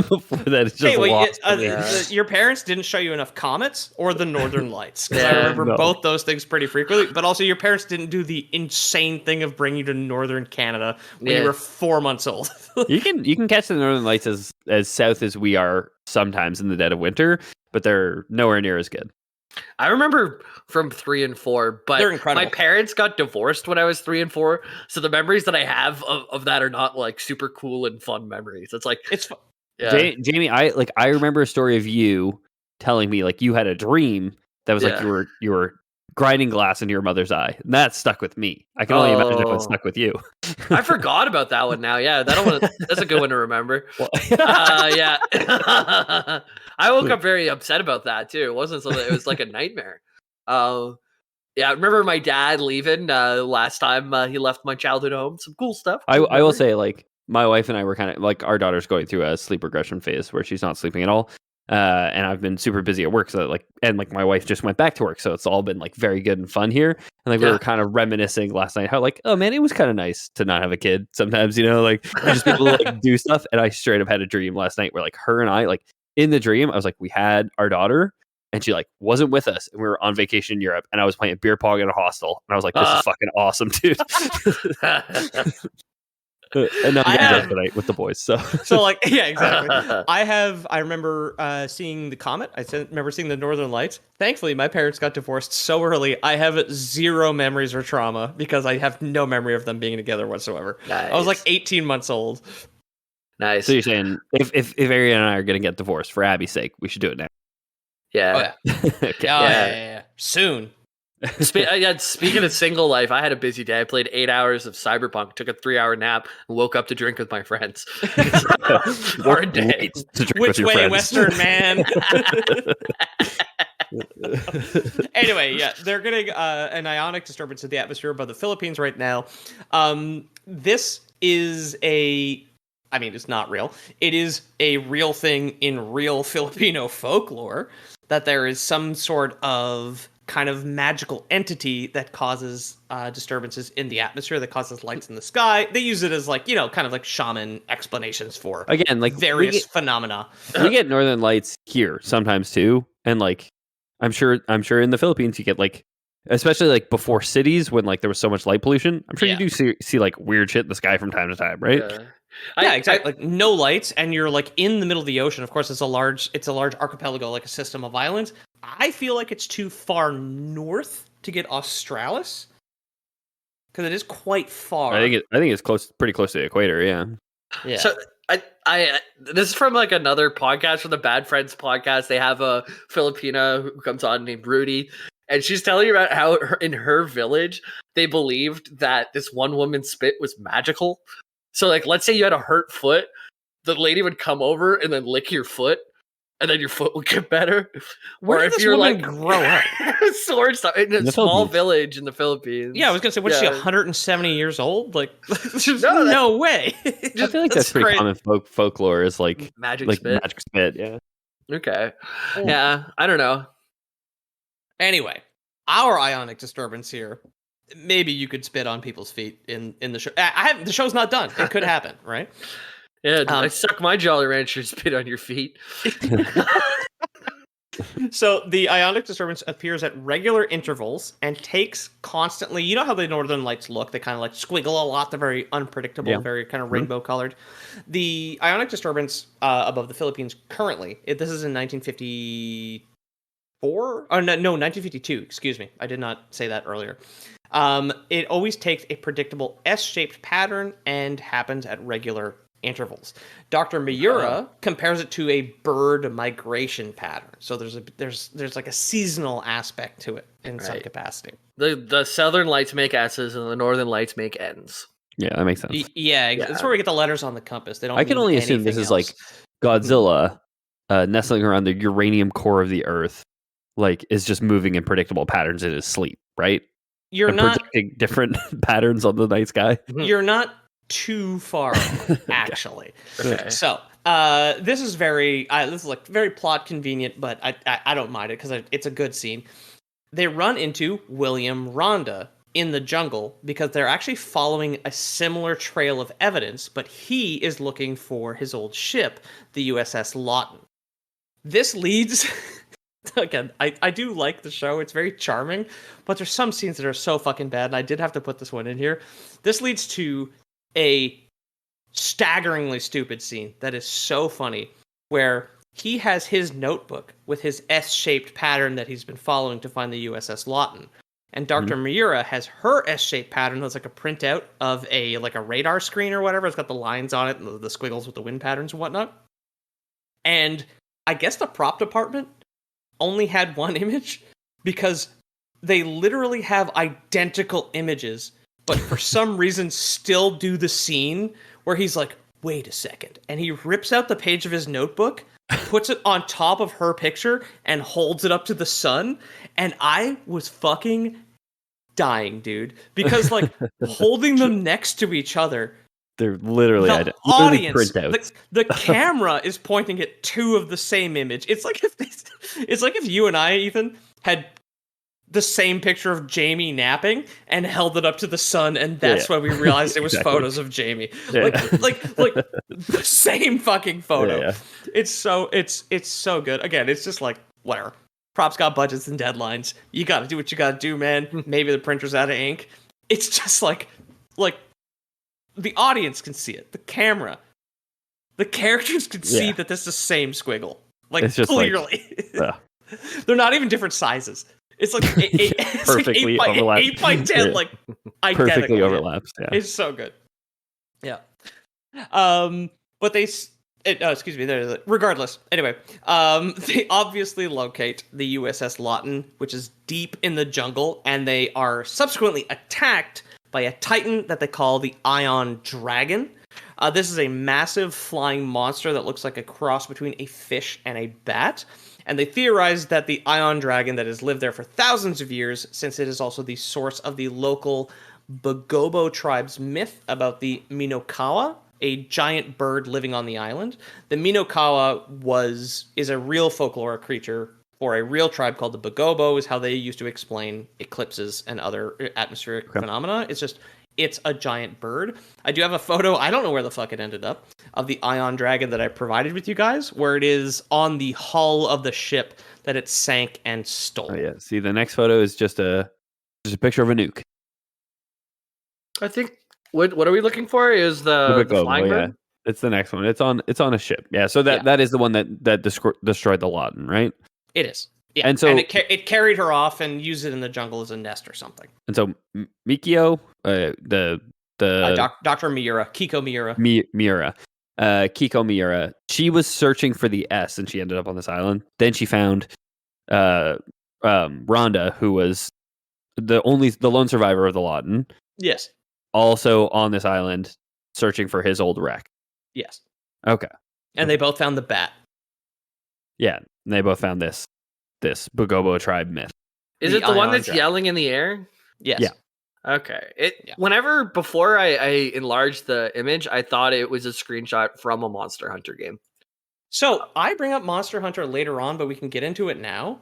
Before that, it's just lost. Your parents didn't show you enough comets or the Northern Lights. Because I remember both those things pretty frequently. But also, your parents didn't do the insane thing of bringing you to northern Canada when you were 4 months old. You can catch the Northern Lights as south as we are sometimes in the dead of winter, but they're nowhere near as good. I remember from 3 and 4, but they're incredible. My parents got divorced when I was 3 and 4, so the memories that I have of that are not like super cool and fun memories. It's fun. Yeah. Jamie, I remember a story of you telling me like you had a dream that was like you were grinding glass into your mother's eye. And that stuck with me. I can only imagine what stuck with you. I forgot about that one now. Yeah, that's a good one to remember. Yeah. I woke up very upset about that too. It wasn't something, it was like a nightmare. Yeah, I remember my dad leaving last time he left my childhood home. Some cool stuff. I will say, like, my wife and I were kind of like, our daughter's going through a sleep regression phase where she's not sleeping at all. And I've been super busy at work. So my wife just went back to work. So it's all been like very good and fun here. And we were kind of reminiscing last night how like, oh man, it was kind of nice to not have a kid sometimes, like just be able to like do stuff. And I straight up had a dream last night where like her and I, like in the dream, I was like, we had our daughter and she like wasn't with us. And we were on vacation in Europe and I was playing beer pong in a hostel. And I was like, this is fucking awesome, dude. And now I'm tonight with the boys. So like, yeah, exactly. I remember seeing the comet. I remember seeing the Northern Lights. Thankfully, my parents got divorced so early. I have zero memories or trauma because I have no memory of them being together whatsoever. Nice. I was like 18 months old. Nice. So you're saying if Ari and I are going to get divorced for Abby's sake, we should do it now? Yeah. Oh, yeah. Okay. Yeah. Soon. Speaking of single life, I had a busy day. I played 8 hours of Cyberpunk, took a 3-hour nap, and woke up to drink with my friends. Hard day. Which way, friends. Western man? Anyway, yeah, they're getting an ionic disturbance in the atmosphere above the Philippines right now. This is it's not real. It is a real thing in real Filipino folklore that there is some sort of kind of magical entity that causes disturbances in the atmosphere, that causes lights in the sky. They use it as like, kind of like shaman explanations for again, like various phenomena. We get northern lights here sometimes too, and like I'm sure in the Philippines you get like, especially like before cities when like there was so much light pollution. I'm sure you do see like weird shit in the sky from time to time, right? Yeah, exactly. Like no lights, and you're like in the middle of the ocean. Of course, it's a large archipelago, like a system of islands. I feel like it's too far north to get Australis because it is quite far. I think it's pretty close to the equator. Yeah. Yeah. So I this is from like another podcast, from the Bad Friends podcast. They have a Filipina who comes on named Rudy, and she's telling you about how in her village they believed that this one woman's spit was magical. So like, let's say you had a hurt foot, the lady would come over and then lick your foot, and then your foot would get better. Where did this woman grow up? Sore stuff in a small village in the Philippines. Yeah, I was gonna say, what's she, 170 years old? Like, there's no way. I feel like that's pretty common folklore is like magic spit. Yeah. Okay. Yeah, I don't know. Anyway, our ionic disturbance here. Maybe you could spit on people's feet in the show. The show's not done. It could happen, right? Yeah, I suck my Jolly Rancher, spit on your feet. So the ionic disturbance appears at regular intervals and takes constantly. You know how the northern lights look? They kind of like squiggle a lot. They're very unpredictable, Yeah. very kind of rainbow colored. The ionic disturbance above the Philippines currently, this is in 1954. Oh no, 1952. Excuse me, I did not say that earlier. It always takes a predictable S-shaped pattern and happens at regular intervals. Dr. Miura compares it to a bird migration pattern. So there's like a seasonal aspect to it in some capacity. The southern lights make S's and the northern lights make N's. Yeah, that makes sense. Yeah, that's where we get the letters on the compass. They don't. I can only assume this is like Godzilla nestling around the uranium core of the Earth, like is just moving in predictable patterns in his sleep, right? You're not projecting different patterns on the night sky. You're not too far off, actually. Okay. So this is like very plot convenient, but I don't mind it because it's a good scene. They run into William Rhonda in the jungle because they're actually following a similar trail of evidence, but he is looking for his old ship, the USS Lawton. This leads again, I do like the show. It's very charming, but there's some scenes that are so fucking bad, and I did have to put this one in here. This leads to a staggeringly stupid scene that is so funny, where he has his notebook with his S-shaped pattern that he's been following to find the USS Lawton. And Dr. Miura has her S-shaped pattern that's like a printout of a radar screen or whatever. It's got the lines on it and the squiggles with the wind patterns and whatnot. And I guess the prop department only had one image because they literally have identical images, but for some reason still do the scene where he's like, wait a second. And he rips out the page of his notebook, puts it on top of her picture, and holds it up to the sun. And I was fucking dying, dude. Because, like, holding them next to each other, they're literally the audience, the camera is pointing at two of the same image. It's like if you and I, Ethan, had the same picture of Jamie napping and held it up to the sun, and that's why we realized it was photos of Jamie. Like the same fucking photo. Yeah. It's so good. Again, it's just like whatever. Props got budgets and deadlines. You got to do what you got to do, man. Maybe the printer's out of ink. It's just like the audience can see it. The camera, the characters can see that this is the same squiggle. Like, it's just clearly. They're not even different sizes. It's like perfectly overlapped. 8 by 10, like identical. Perfectly overlaps. Yeah. It's so good. Yeah. But they, excuse me. Regardless, anyway, they obviously locate the USS Lawton, which is deep in the jungle, and they are subsequently attacked by a titan that they call the Ion Dragon. This is a massive flying monster that looks like a cross between a fish and a bat. And they theorize that the Ion Dragon that has lived there for thousands of years, since it is also the source of the local Bagobo tribe's myth about the Minokawa, a giant bird living on the island. The Minokawa is a real folklore creature for a real tribe called the Bagobo, is how they used to explain eclipses and other atmospheric phenomena. It's a giant bird. I do have a photo, I don't know where the fuck it ended up, of the Ion Dragon that I provided with you guys, where it is on the hull of the ship that it sank and stole. Oh yeah. See, the next photo is just a picture of a nuke. I think what are we looking for? Is the flying bird? It's the next one. It's on a ship. Yeah. So that is the one that destroyed the Lawton, right? It is. Yeah. And so it carried her off and used it in the jungle as a nest or something. And so Mikio, Dr. Miura, Kiko Miura. Kiko Miura, she was searching for the S and she ended up on this island. Then she found Rhonda, who was the lone survivor of the Lawton. Yes. Also on this island searching for his old wreck. Yes. Okay. And they both found the bat. Yeah. And they both found this Bagobo tribe myth. Is it the one that's yelling in the air? Yes. Yeah. Okay. Whenever before I enlarged the image, I thought it was a screenshot from a Monster Hunter game. So I bring up Monster Hunter later on, but we can get into it now.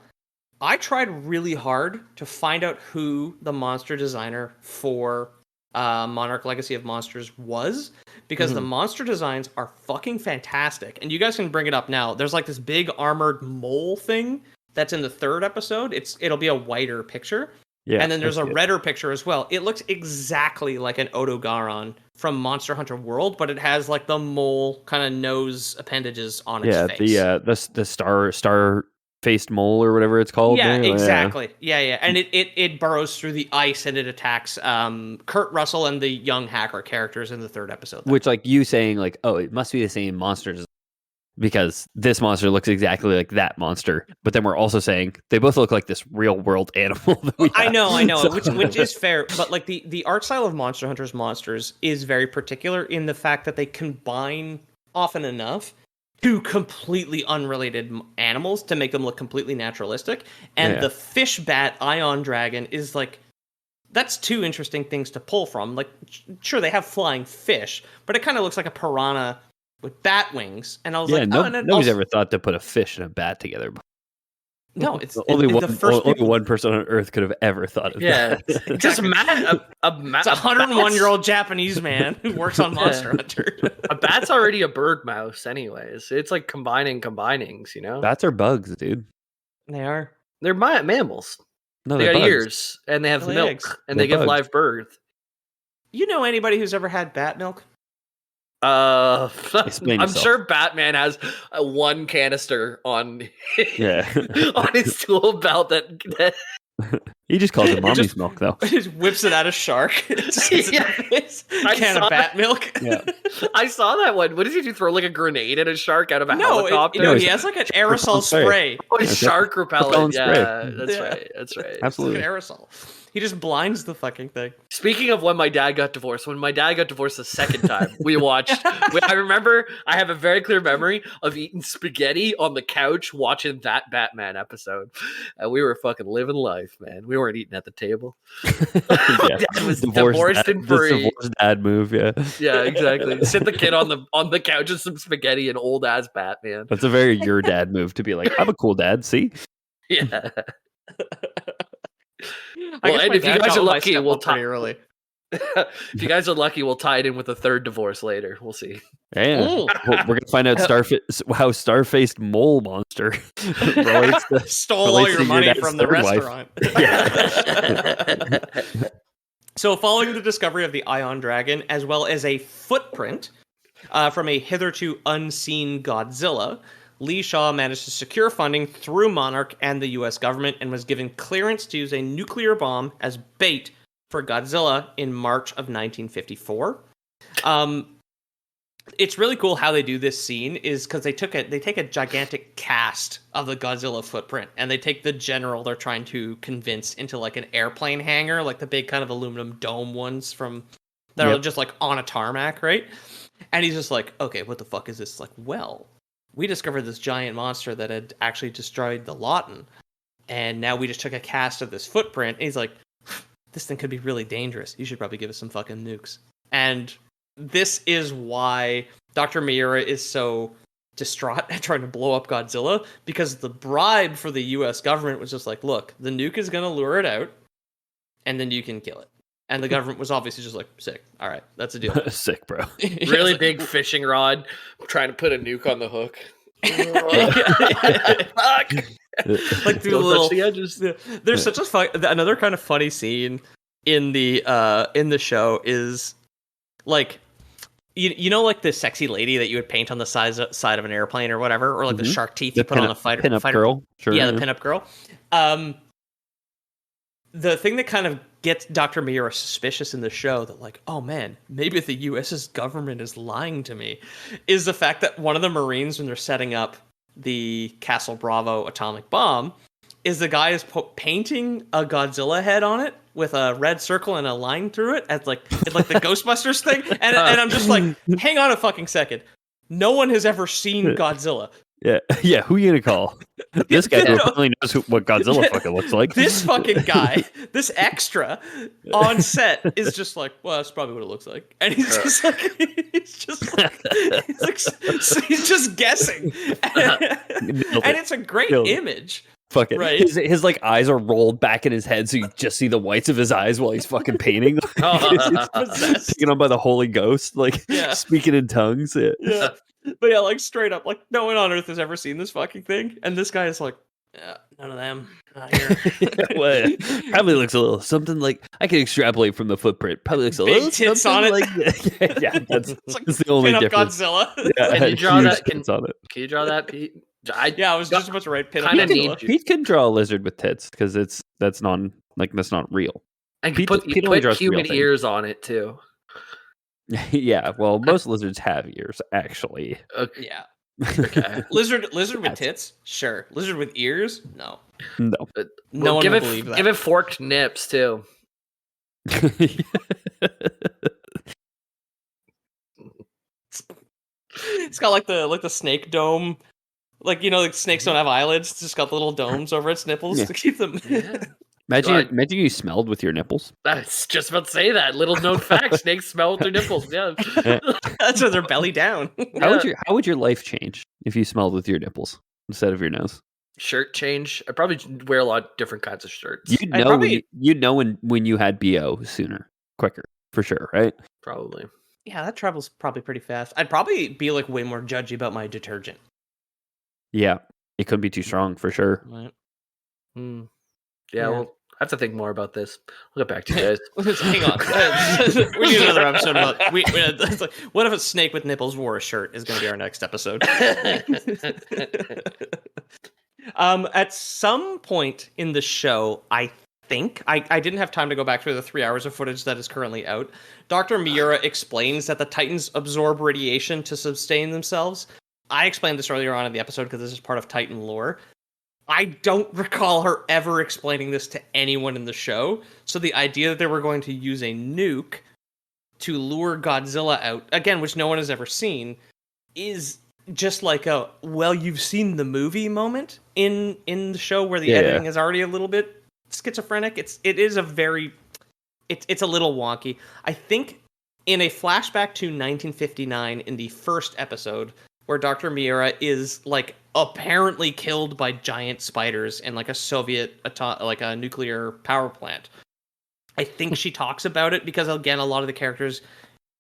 I tried really hard to find out who the monster designer for Monarch Legacy of Monsters was, because the monster designs are fucking fantastic. And you guys can bring it up now. There's like this big armored mole thing that's in the third episode, it'll be a whiter picture. Yeah, and then there's a redder picture as well. It looks exactly like an Odogaron from Monster Hunter World, but it has like the mole kind of nose appendages on its face. Yeah, the star faced mole or whatever it's called. Yeah, exactly. Yeah. And it burrows through the ice and it attacks Kurt Russell and the young hacker characters in the third episode. Which, like you saying, like, oh, it must be the same monsters because this monster looks exactly like that monster. But then we're also saying they both look like this real world animal. That we have. I know, so, which is fair. But like the art style of Monster Hunter's monsters is very particular in the fact that they combine often enough two completely unrelated animals to make them look completely naturalistic. And the fish bat ion dragon is like, that's two interesting things to pull from. Like, sure, they have flying fish, but it kind of looks like a piranha with bat wings. And I was like, nobody's ever thought to put a fish and a bat together. No, it's only one person on Earth could have ever thought of that. Yeah, just it's a 101-year-old Japanese man who works on Monster Hunter. A bat's already a bird mouse, anyways. It's like combinings, you know. Bats are bugs, dude. They are. They're mammals. No, they got bugs. Ears and they have milk eggs. and they give live birth. You know anybody who's ever had bat milk? I'm yourself. sure Batman has one canister on on his tool belt that he just calls it mommy's milk though. He just whips it at a shark. Can of bat milk. Yeah. I saw that one. What does he do? Throw like a grenade at a shark out of a helicopter? No, he has like an aerosol spray. Oh, shark repellent. Yeah, that's right. Absolutely. Like an aerosol. He just blinds the fucking thing. Speaking of when my dad got divorced the second time, we watched. I remember, I have a very clear memory of eating spaghetti on the couch watching that Batman episode. And we were fucking living life, man. We weren't eating at the table. Dad was divorced and free. Divorced dad move, yeah. Yeah, exactly. Sit the kid on the couch with some spaghetti and old ass Batman. That's a very your dad move to be like, I'm a cool dad, see? Yeah. Well, and if you guys are lucky, we'll tie early. If you guys are lucky, we'll tie it in with a third divorce later. We'll see. Yeah, we're gonna find out how star-faced mole monster stole all your money from the restaurant. So, following the discovery of the Ion Dragon, as well as a footprint from a hitherto unseen Godzilla, Lee Shaw managed to secure funding through Monarch and the U.S. government and was given clearance to use a nuclear bomb as bait for Godzilla in March of 1954. It's really cool how they do this scene is because they take a gigantic cast of the Godzilla footprint and they take the general they're trying to convince into like an airplane hangar, like the big kind of aluminum dome ones that are just like on a tarmac, right? And he's just like, okay, what the fuck is this? Like, well, we discovered this giant monster that had actually destroyed the Lawton. And now we just took a cast of this footprint. And he's like, this thing could be really dangerous. You should probably give us some fucking nukes. And this is why Dr. Miura is so distraught at trying to blow up Godzilla. Because the bribe for the US government was just like, look, the nuke is going to lure it out. And then you can kill it. And the government was obviously just like, sick. All right, that's a deal. Sick, bro. Really big fishing rod, trying to put a nuke on the hook. Fuck. Like through the little the edges. There's such another kind of funny scene in the show is like you know like the sexy lady that you would paint on the side of an airplane or whatever, or like the shark teeth you put on a fighter girl. Sure. Yeah, the pinup girl. The thing that kind of gets Dr. Miura suspicious in the show that like, oh man, maybe the US's government is lying to me, is the fact that one of the Marines, when they're setting up the Castle Bravo atomic bomb, is the guy is painting a Godzilla head on it with a red circle and a line through it as like the Ghostbusters thing. And I'm just like, hang on a fucking second. No one has ever seen Godzilla. Yeah. Who are you gonna call? This guy really knows what Godzilla fucking looks like. This fucking guy, this extra on set is just like, well, that's probably what it looks like, and he's just guessing, and it's a great image. Fucking right. His like eyes are rolled back in his head, so you just see the whites of his eyes while he's fucking painting. He's possessed, taken on by the Holy Ghost, like speaking in tongues. Yeah. But yeah, like straight up, like no one on Earth has ever seen this fucking thing, and this guy is like, None of them. Not here. Well, probably looks a little something like I can extrapolate from the footprint. Probably looks a Big little tits something on it. like yeah. That's It's like the only pin up difference. Godzilla. Yeah, Can you draw huge that? tits on it. Can you draw that, Pete? Yeah, I was just about to write pin up kinda Godzilla. need you. Pete can draw a lizard with tits because that's not real. And Pete put only draws human real things. ears on it too. Yeah, well, most lizards have ears, actually. Okay. Yeah. Okay. Lizard with Yes. tits? Sure. Lizard with ears? No. No. No one give will it believe that. give it forked nips too. It's got like the snake dome. Like, like snakes don't have eyelids. It's just got the little domes over its nipples Yeah. to keep them. Yeah. Imagine you smelled with your nipples. I was just about to say that. Little known fact: snakes smell with their nippels. Yeah. That's with their belly down. How would your life change if you smelled with your nipples instead of your nose? Shirt change. I probably wear a lot of different kinds of shirts. You'd I'd know probably- when you had BO sooner, quicker, for sure, right? Probably. Yeah, that travels probably pretty fast. I'd probably be like way more judgy about my detergent. Yeah, it couldn't be too strong for sure. Right? Hmm. Yeah. Yeah, well, I have to think more about this. I'll get back to you guys. Hang on. We need another episode about it's like, what if a snake with nipples wore a shirt is going to be our next episode. At some point in the show, I think I didn't have time to go back through the 3 hours of footage that is currently out. Dr. Miura explains that the Titans absorb radiation to sustain themselves. I explained this earlier on in the episode because this is part of Titan lore. I don't recall her ever explaining this to anyone in the show. So the idea that they were going to use a nuke to lure Godzilla out, again, which no one has ever seen, is just like a, well, you've seen the movie moment in the show where the editing is already a little bit schizophrenic. It's a little wonky. I think in a flashback to 1959 in the first episode, where Dr. Miura is like apparently killed by giant spiders in like a Soviet like a nuclear power plant. I think she talks about it because, again, a lot of the characters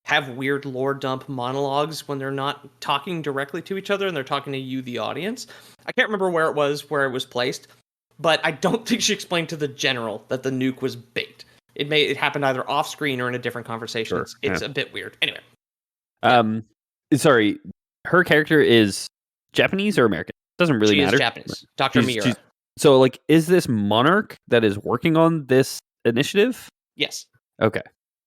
have weird lore dump monologues when they're not talking directly to each other and they're talking to you, the audience. I can't remember where it was placed, but I don't think she explained to the general that the nuke was bait. It happened either off screen or in a different conversation. Sure, It's a bit weird. Anyway. Sorry, her character is Japanese or American? Doesn't really matter. She is Japanese. Dr. Miura. So, like, is this Monarch that is working on this initiative? Yes. Okay.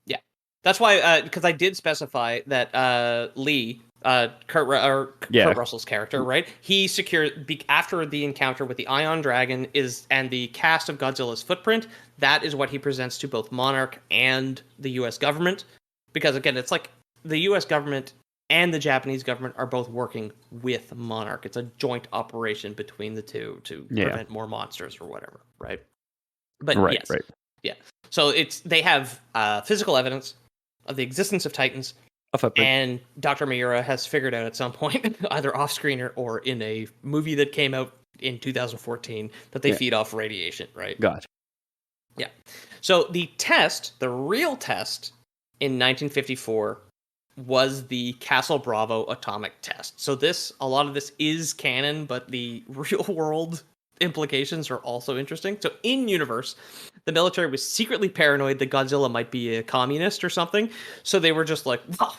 Yeah. That's why, because I did specify that Lee, Kurt Russell's character, right? He secured, after the encounter with the Ion Dragon and the cast of Godzilla's footprint, that is what he presents to both Monarch and the U.S. government. Because, again, it's like the U.S. government and the Japanese government are both working with Monarch. It's a joint operation between the two to prevent more monsters or whatever, right? But yes. Right. Yeah. So they have physical evidence of the existence of Titans, and Dr. Miura has figured out at some point, either off-screen or in a movie that came out in 2014, that they feed off radiation, right? Gotcha. Yeah. So the real test in 1954 was the Castle Bravo atomic test. So a lot of this is canon, but the real world implications are also interesting. So in universe, the military was secretly paranoid that Godzilla might be a communist or something. So they were just like, well,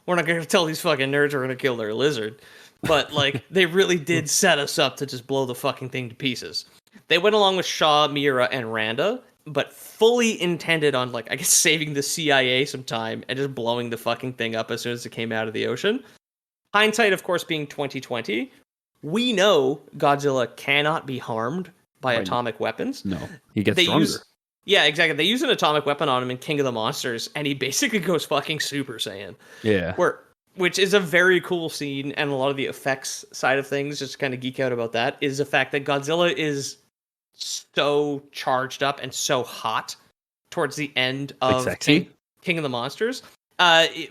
we're not going to tell these fucking nerds we're going to kill their lizard. But like, they really did set us up to just blow the fucking thing to pieces. They went along with Shaw, Miura, and Randa, but fully intended on, like, I guess, saving the CIA some time and just blowing the fucking thing up as soon as it came out of the ocean. Hindsight, of course, being 2020, we know Godzilla cannot be harmed by atomic weapons. No, he gets stronger. Yeah, exactly. They use an atomic weapon on him in King of the Monsters, and he basically goes fucking Super Saiyan. Yeah. Which is a very cool scene, and a lot of the effects side of things, just kind of geek out about that, is the fact that Godzilla is so charged up and so hot towards the end of King of the Monsters. I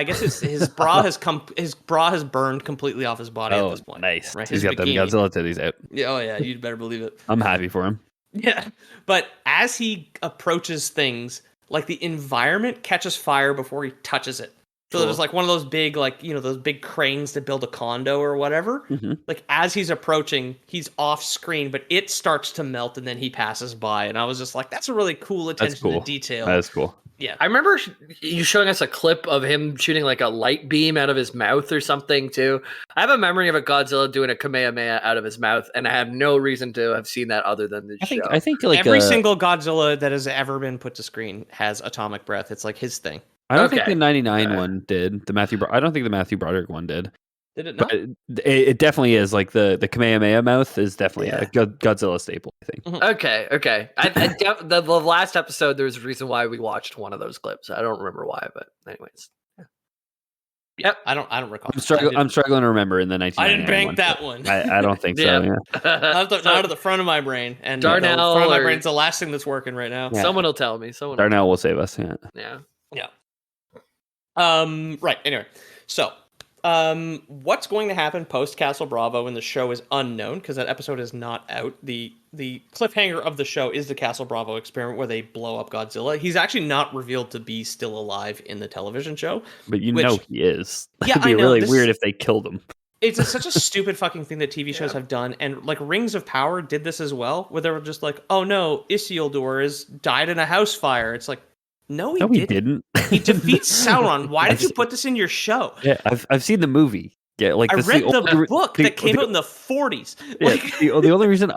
guess his bra has burned completely off his body at this point. Nice. Right? He's got them Godzilla titties out. Yeah, you'd better believe it. I'm happy for him. Yeah, but as he approaches things, like the environment catches fire before he touches it. So there's like one of those big, like, you know, those big cranes to build a condo or whatever. Mm-hmm. Like as he's approaching, he's off screen, but it starts to melt and then he passes by. And I was just like, that's a really cool attention to detail. That's cool. Yeah. I remember you showing us a clip of him shooting like a light beam out of his mouth or something too. I have a memory of a Godzilla doing a Kamehameha out of his mouth, and I have no reason to have seen that other than this show. I think like every single Godzilla that has ever been put to screen has atomic breath. It's like his thing. I don't think the 99 one did. I don't think the Matthew Broderick one did. Did it not? But it definitely is. Like the Kamehameha mouth is definitely a Godzilla staple, I think. Okay. The last episode, there was a reason why we watched one of those clips. I don't remember why, but anyways. Yep. I don't recall. I'm struggling to remember in the 1999 I didn't bank one, that one. I don't think so. Yeah. Not at the front of my brain. And Darnell, the front of my brain's the last thing that's working right now. Yeah. Someone will tell me. Darnell will save us. Yeah. Right. Anyway, so what's going to happen post Castle Bravo when the show is unknown, because that episode is not out. The cliffhanger of the show is the Castle Bravo experiment where they blow up Godzilla. He's actually not revealed to be still alive in the television show, but you know he is. Yeah, It'd be I know, really weird if they killed him. It's such a stupid fucking thing that TV shows have done, and like Rings of Power did this as well, where they were just like, "Oh no, Isildur has died in a house fire." It's like, no, he didn't. He defeats Sauron. Why did you put this in your show? Yeah, I've seen the movie. Yeah, like I read the book that came out in the 40s. Yeah, the only reason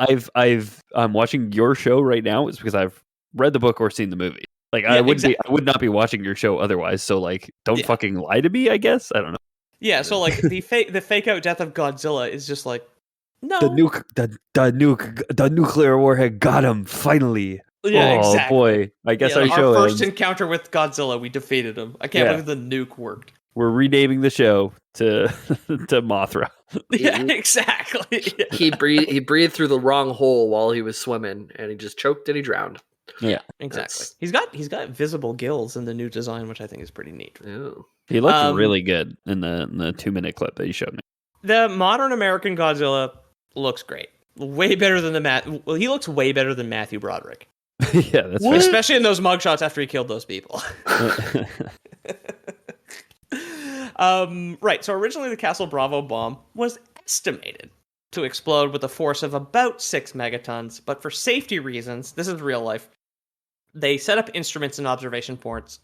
I'm watching your show right now is because I've read the book or seen the movie. Like I would not be watching your show otherwise. So like, don't fucking lie to me. I guess I don't know. Yeah, so like the fake out death of Godzilla is just like, no, the nuclear warhead got him finally. Yeah, exactly. Oh boy, I guess our show first encounter with Godzilla, we defeated him. I can't believe the nuke worked. We're renaming the show to Mothra. Yeah, exactly. Yeah. He breathed through the wrong hole while he was swimming, and he just choked and he drowned. Yeah, exactly. He's got visible gills in the new design, which I think is pretty neat. Ooh. He looked really good in the 2-minute clip that you showed me. The modern American Godzilla looks great. Way better than he looks way better than Matthew Broderick. Yeah, that's right. Especially in those mugshots after he killed those people. Right. So originally the Castle Bravo bomb was estimated to explode with a force of about 6 megatons, but for safety reasons, this is real life, they set up instruments and observation points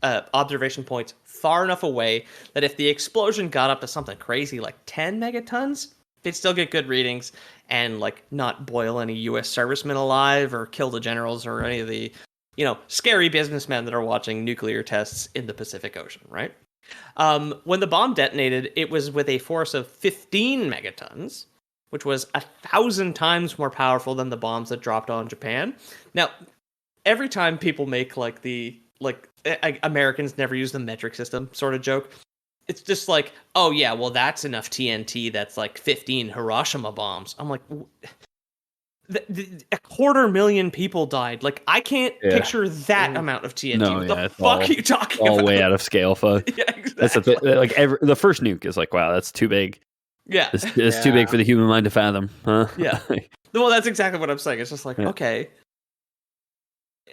far enough away that if the explosion got up to something crazy like 10 megatons, they'd still get good readings and like not boil any U.S. servicemen alive or kill the generals or any of the, scary businessmen that are watching nuclear tests in the Pacific Ocean, right? When the bomb detonated, it was with a force of 15 megatons, which was 1,000 times more powerful than the bombs that dropped on Japan. Now, every time people make Americans never use the metric system sort of joke, it's just like, oh yeah, well that's enough TNT. That's like 15 Hiroshima bombs. I'm like, 250,000 people died. Like I can't picture that amount of TNT. No, what the fuck are you talking about? All way out of scale, fuck. Yeah, exactly. That's the first nuke is like, wow, that's too big. Yeah, it's too big for the human mind to fathom. Huh? Yeah. Well, that's exactly what I'm saying. It's just like, okay.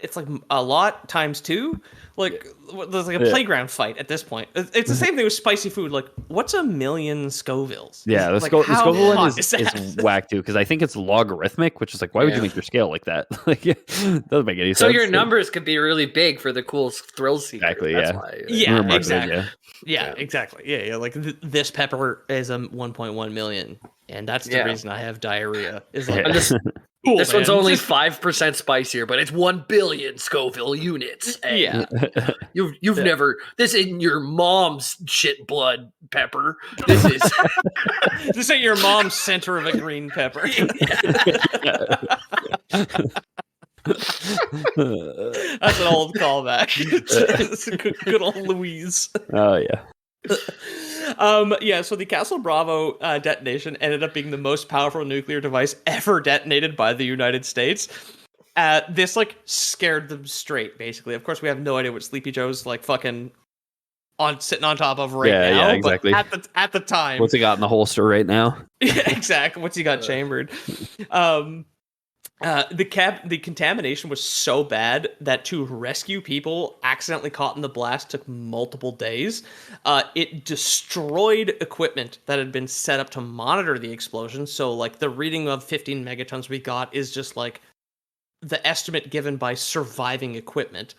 It's like a lot times 2. Like there's like a playground fight at this point. It's the same thing with spicy food. Like, what's 1,000,000 Scovilles? Yeah, the Scoville one is whack too, because I think it's logarithmic, which is like, why would you make your scale like that? Like, doesn't make any sense. So your numbers could be really big for the cool thrill seeker. Exactly. That's why, exactly. Yeah, exactly. Yeah. Like this pepper is 1.1 million, and that's the reason I have diarrhea. Is like. Cool, this one's only 5% spicier, but it's 1 billion Scoville units. Hey, you've never. This isn't your mom's shit blood pepper. This is. This ain't your mom's center of a green pepper. That's an old callback. It's a good old Louise. Oh yeah. So the Castle Bravo detonation ended up being the most powerful nuclear device ever detonated by the United States. This like scared them straight, basically. Of course, we have no idea what Sleepy Joe's like fucking sitting on top of now. Yeah, exactly. But at the time, what's he got in the holster right now? Yeah, exactly. What's he got chambered? The contamination was so bad that to rescue people accidentally caught in the blast took multiple days. It destroyed equipment that had been set up to monitor the explosion. So, like, the reading of 15 megatons we got is just like the estimate given by surviving equipment.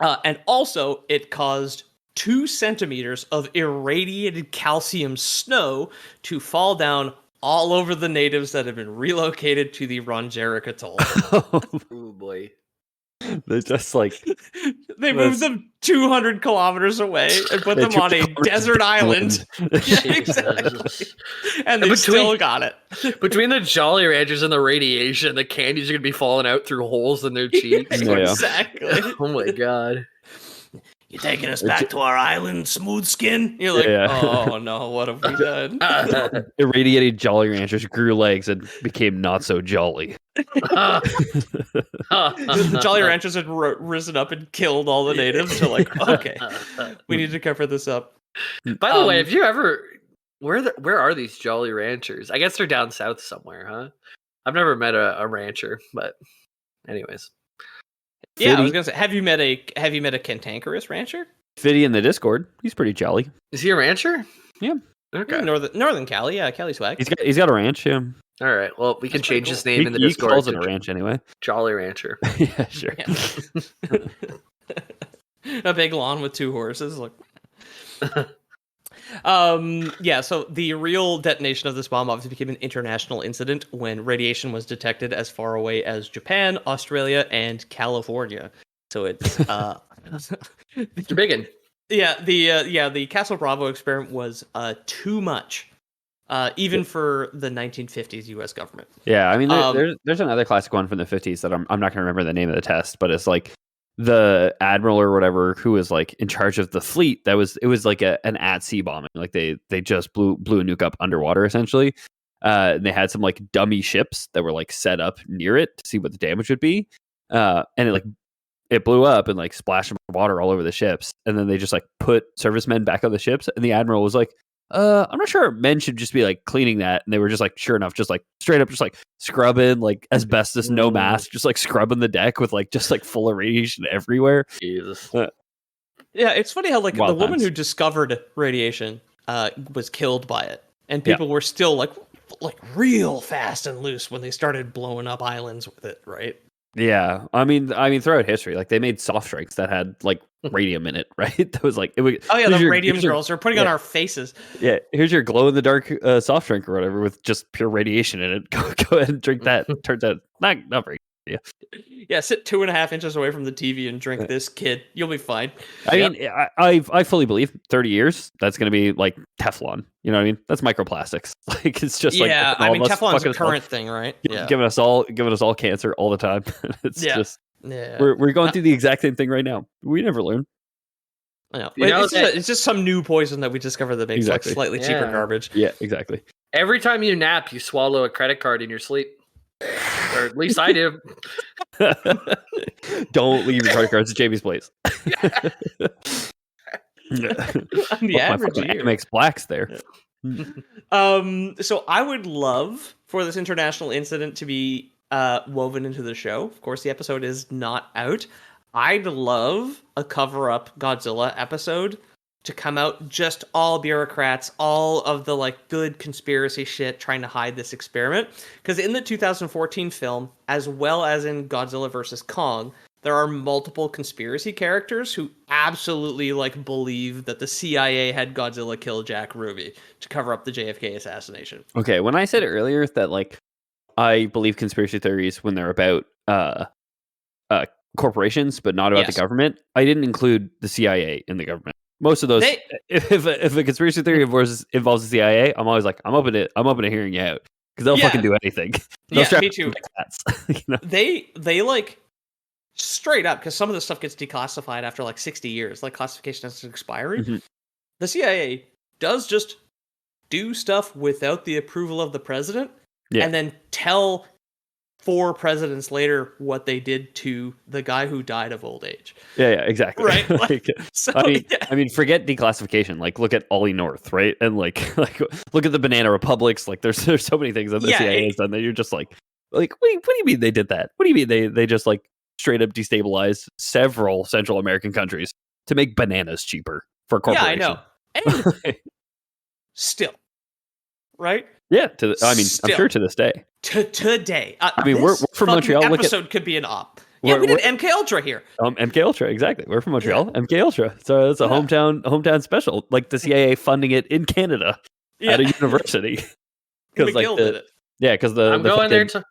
And also, it caused 2 centimeters of irradiated calcium snow to fall down all over the natives that have been relocated to the Ronjeric Atoll. Oh boy. They're just like They moved them 200 kilometers away and put them on a desert island. Yeah, exactly. And they still got it. Between the Jolly Ranchers and the radiation, the candies are going to be falling out through holes in their cheeks. Exactly. Oh my god. You're taking us back to our island, smooth skin? You're like, oh no, what have we done? Irradiated Jolly Ranchers grew legs and became not so jolly. The Jolly Ranchers had risen up and killed all the natives. So like, okay, we need to cover this up. By the way, if you ever, where are these Jolly Ranchers? I guess they're down south somewhere, huh? I've never met a rancher, but anyways. Yeah, I was gonna say, have you met a cantankerous rancher? Fiddy in the Discord, he's pretty jolly. Is he a rancher? Yeah. Okay. Yeah, Northern Cali, yeah, Cali swag. He's got a ranch, yeah. All right. Well, we can change his name in the he Discord. He calls it a ranch anyway. Jolly Rancher. Yeah, sure. Yeah. A big lawn with 2 horses. Look. Yeah, so the real detonation of this bomb obviously became an international incident when radiation was detected as far away as Japan, Australia, and California. So it's Mr. Biggin. Yeah, the Castle Bravo experiment was too much. Even for the 1950s U.S. government. Yeah, I mean, there's another classic one from the 50s that I'm not going to remember the name of the test, but it's like the admiral or whatever who was like in charge of the fleet. It was like an at-sea bombing. Like they just blew a nuke up underwater essentially. They had some like dummy ships that were like set up near it to see what the damage would be, and it blew up and like splashed water all over the ships. And then they just like put servicemen back on the ships, and the admiral was like, I'm not sure men should just be like cleaning that. And they were just like, sure enough, just like straight up, just like scrubbing like asbestos, no mask, just like scrubbing the deck with like just like full of radiation everywhere. Jesus. Yeah, it's funny how like the woman who discovered radiation was killed by it, and people were still like real fast and loose when they started blowing up islands with it, right? Yeah, I mean, throughout history, like they made soft drinks that had like radium in it, right? That was like, the radium girls are putting on our faces. Yeah, here's your glow in the dark soft drink or whatever with just pure radiation in it. Go ahead and drink that. Turns out not very. Yeah, sit 2.5 inches away from the TV and drink this, kid. You'll be fine. I mean, I fully believe 30 years that's going to be like Teflon. You know what I mean? That's microplastics. Like it's just like I mean, Teflon's a current thing, right? Yeah, giving us all cancer all the time. It's just we're going through the exact same thing right now. We never learn. I know. It's just some new poison that we discovered that makes like slightly cheaper garbage. Yeah, exactly. Every time you nap, you swallow a credit card in your sleep. Or at least I do. Don't leave your credit cards at Jamie's place. The average year makes blacks there. So I would love for this international incident to be woven into the show. Of course, the episode is not out. I'd love a cover-up Godzilla episode to come out, just all bureaucrats, all of the like good conspiracy shit trying to hide this experiment. Because in the 2014 film, as well as in Godzilla vs. Kong, there are multiple conspiracy characters who absolutely like believe that the CIA had Godzilla kill Jack Ruby to cover up the JFK assassination. Okay, when I said earlier that like I believe conspiracy theories when they're about corporations but not about the government, I didn't include the CIA in the government. Most of those, if a conspiracy theory involves the CIA, I'm always like, I'm open to hearing you out because they'll fucking do anything. Me too. You know? They like straight up, because some of the stuff gets declassified after like 60 years, like classification has an expiry. Mm-hmm. The CIA does just do stuff without the approval of the president, and then tell 4 presidents later what they did to the guy who died of old age. Yeah, exactly. Right. Like, I mean, forget declassification. Like, look at Ollie North, right? And like look at the banana republics. Like, there's so many things that the CIA has done that you're just like, Like, what do you mean they did that? What do you mean they just like straight up destabilized several Central American countries to make bananas cheaper for a Yeah, I corporation? know. And still, right? Yeah, I mean, I'm sure to this day. To today. I mean, we're from Montreal. Episode could be an op. Yeah, we did MK Ultra here. MK Ultra, exactly. We're from Montreal. Yeah. MK Ultra. So it's a hometown special. Like the CIA funding it in Canada at a university. Because like did it. Yeah, because I'm going there the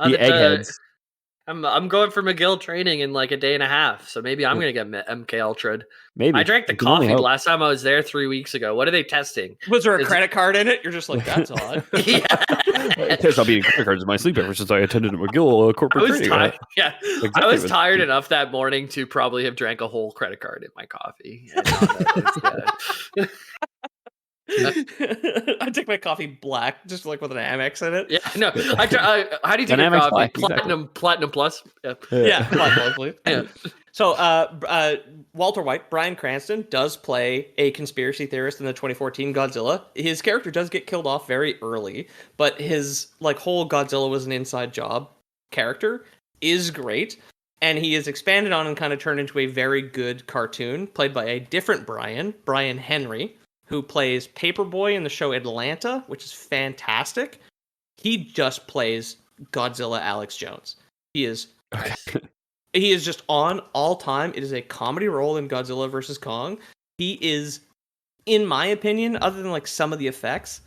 eggheads. I'm going for McGill training in like a day and a half, so maybe I'm gonna get MK Ultra. Maybe I drank the coffee the last time I was there 3 weeks ago. What are they testing? Was there a credit card in it? You're just like, that's odd. Yeah. It turns out being credit cards in my sleepover since I attended a McGill corporate training. Yeah, exactly. I was tired enough that morning to probably have drank a whole credit card in my coffee. I take my coffee black, just like with an Amex in it. Yeah, no. How do you take your coffee? Black, platinum plus. Yeah, platinum plus, please. Yeah. So, Walter White, Bryan Cranston, does play a conspiracy theorist in the 2014 Godzilla. His character does get killed off very early, but his like whole Godzilla was an inside job character is great, and he is expanded on and kind of turned into a very good cartoon played by a different Brian Henry, who plays Paperboy in the show Atlanta, which is fantastic. He just plays Godzilla Alex Jones. He is just on all time. It is a comedy role in Godzilla vs. Kong. He is, in my opinion, other than like some of the effects,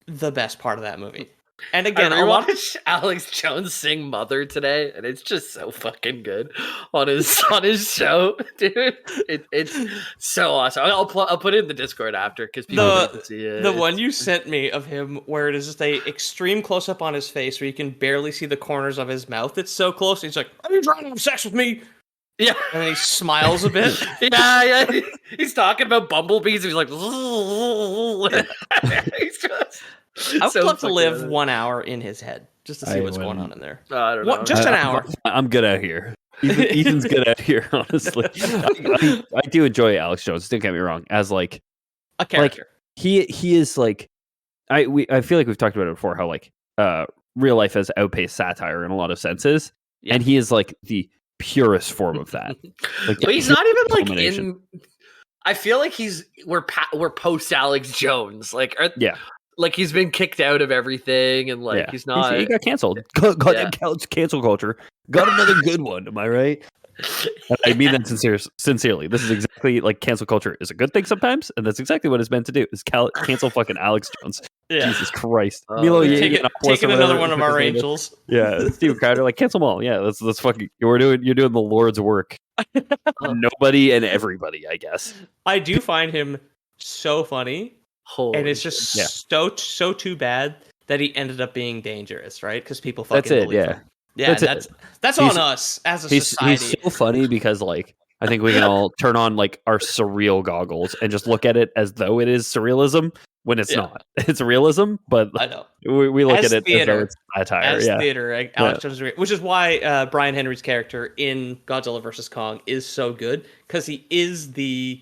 the best part of that movie. And again, I watched Alex Jones sing "Mother" today, and it's just so fucking good on his show, dude. It's so awesome. I'll put it in the Discord after because people need to see it. The one you sent me of him, where it is just a extreme close up on his face, where you can barely see the corners of his mouth. It's so close. He's like, "Are you trying to have sex with me?" Yeah, and then he smiles a bit. yeah. He's talking about bumblebees. And he's like, he's just. I would love to live 1 hour in his head just to see what's going on in there. I don't know. Just an hour. I'm good out here. Ethan's good out here, honestly. I do enjoy Alex Jones. Don't get me wrong. As like a character, like, he is like I feel like we've talked about it before. How like real life has outpaced satire in a lot of senses, and he is like the purest form of that. Like, but he's not even like in. I feel like we're post Alex Jones. Like Like he's been kicked out of everything, and like he's not. He got canceled. God, cancel culture. Got another good one. Am I right? I mean that sincerely. This is exactly like cancel culture is a good thing sometimes, and that's exactly what it's meant to do. Is cancel fucking Alex Jones. Yeah. Jesus Christ, Milo, taking another one of our angels. Yeah, Steve Crowder, like cancel them all. Yeah, that's fucking. You're doing the Lord's work. Nobody and everybody, I guess. I do find him so funny. And it's just so too bad that he ended up being dangerous, right? Because people fucking believe him. Yeah, that's on us as a society. He's so funny because like I think we can all turn on like our surreal goggles and just look at it as though it is surrealism when it's not. It's realism, but I know we look at it as though it's satire. As theater, Alex Jones, which is why Brian Henry's character in Godzilla vs. Kong is so good because he is the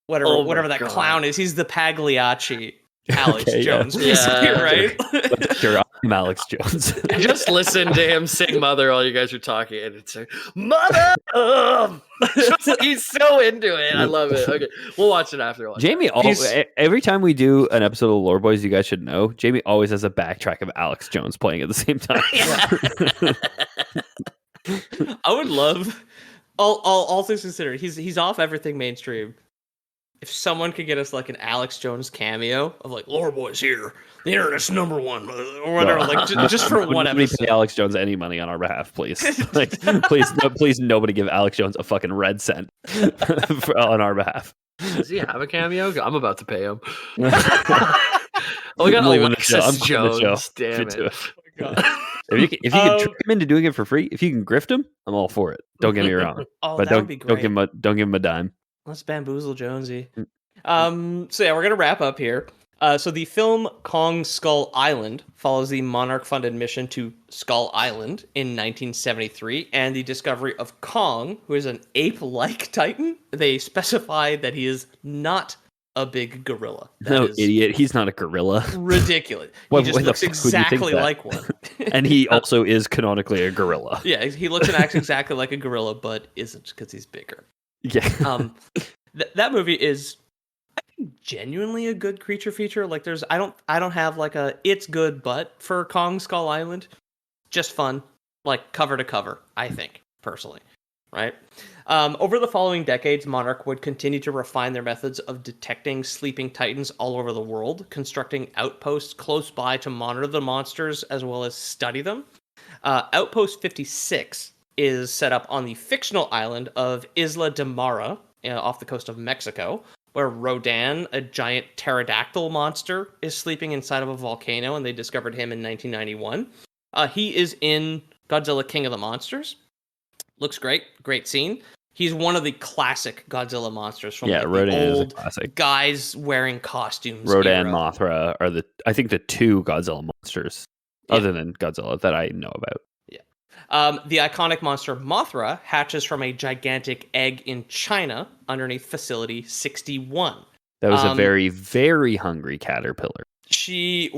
whatever that clown is. He's the Pagliacci Alex Jones, right? I'm Alex Jones. Just listen to him sing "Mother" while you guys are talking, and it's like, "Mother." He's so into it. I love it. Okay, we'll watch it after. Jamie, every time we do an episode of Lore Boys, you guys should know, Jamie always has a backtrack of Alex Jones playing at the same time. I would love all things considered. He's off everything mainstream. If someone could get us like an Alex Jones cameo of like Lore Boys here, the internet's number one or whatever, like just for one episode. Pay Alex Jones any money on our behalf, please. Like, please, nobody give Alex Jones a fucking red cent on our behalf. Does he have a cameo? I'm about to pay him. We got Alexis Jones. Damn it! Oh my God. If you can trick him into doing it for free, if you can grift him, I'm all for it. Don't get me wrong. But that would be great. Don't give him a dime. Let's bamboozle Jonesy. So we're gonna wrap up here. So the film Kong Skull Island follows the Monarch-funded mission to Skull Island in 1973 and the discovery of Kong, who is an ape-like titan. They specify that he is not a big gorilla. No, idiot. He's not a gorilla. Ridiculous. Why He just the looks fuck would you think exactly that? like one. And he also is canonically a gorilla. Yeah, he looks and acts exactly like a gorilla, but isn't because he's bigger. Yeah. That movie is, I think, genuinely a good creature feature. Like, I don't have like a it's good but for Kong Skull Island. Just fun, like cover to cover, I think, personally. Right? Over the following decades, Monarch would continue to refine their methods of detecting sleeping titans all over the world, constructing outposts close by to monitor the monsters as well as study them. Outpost 56 is set up on the fictional island of Isla de Mara, off the coast of Mexico, where Rodan, a giant pterodactyl monster, is sleeping inside of a volcano, and they discovered him in 1991. He is in Godzilla King of the Monsters. Looks great scene. He's one of the classic Godzilla monsters from Rodan the old is a classic. Guys wearing costumes. Rodan, era. Mothra are the two Godzilla monsters, other than Godzilla, that I know about. Yeah. The iconic monster Mothra hatches from a gigantic egg in China underneath Facility 61. That was a very, very hungry caterpillar. She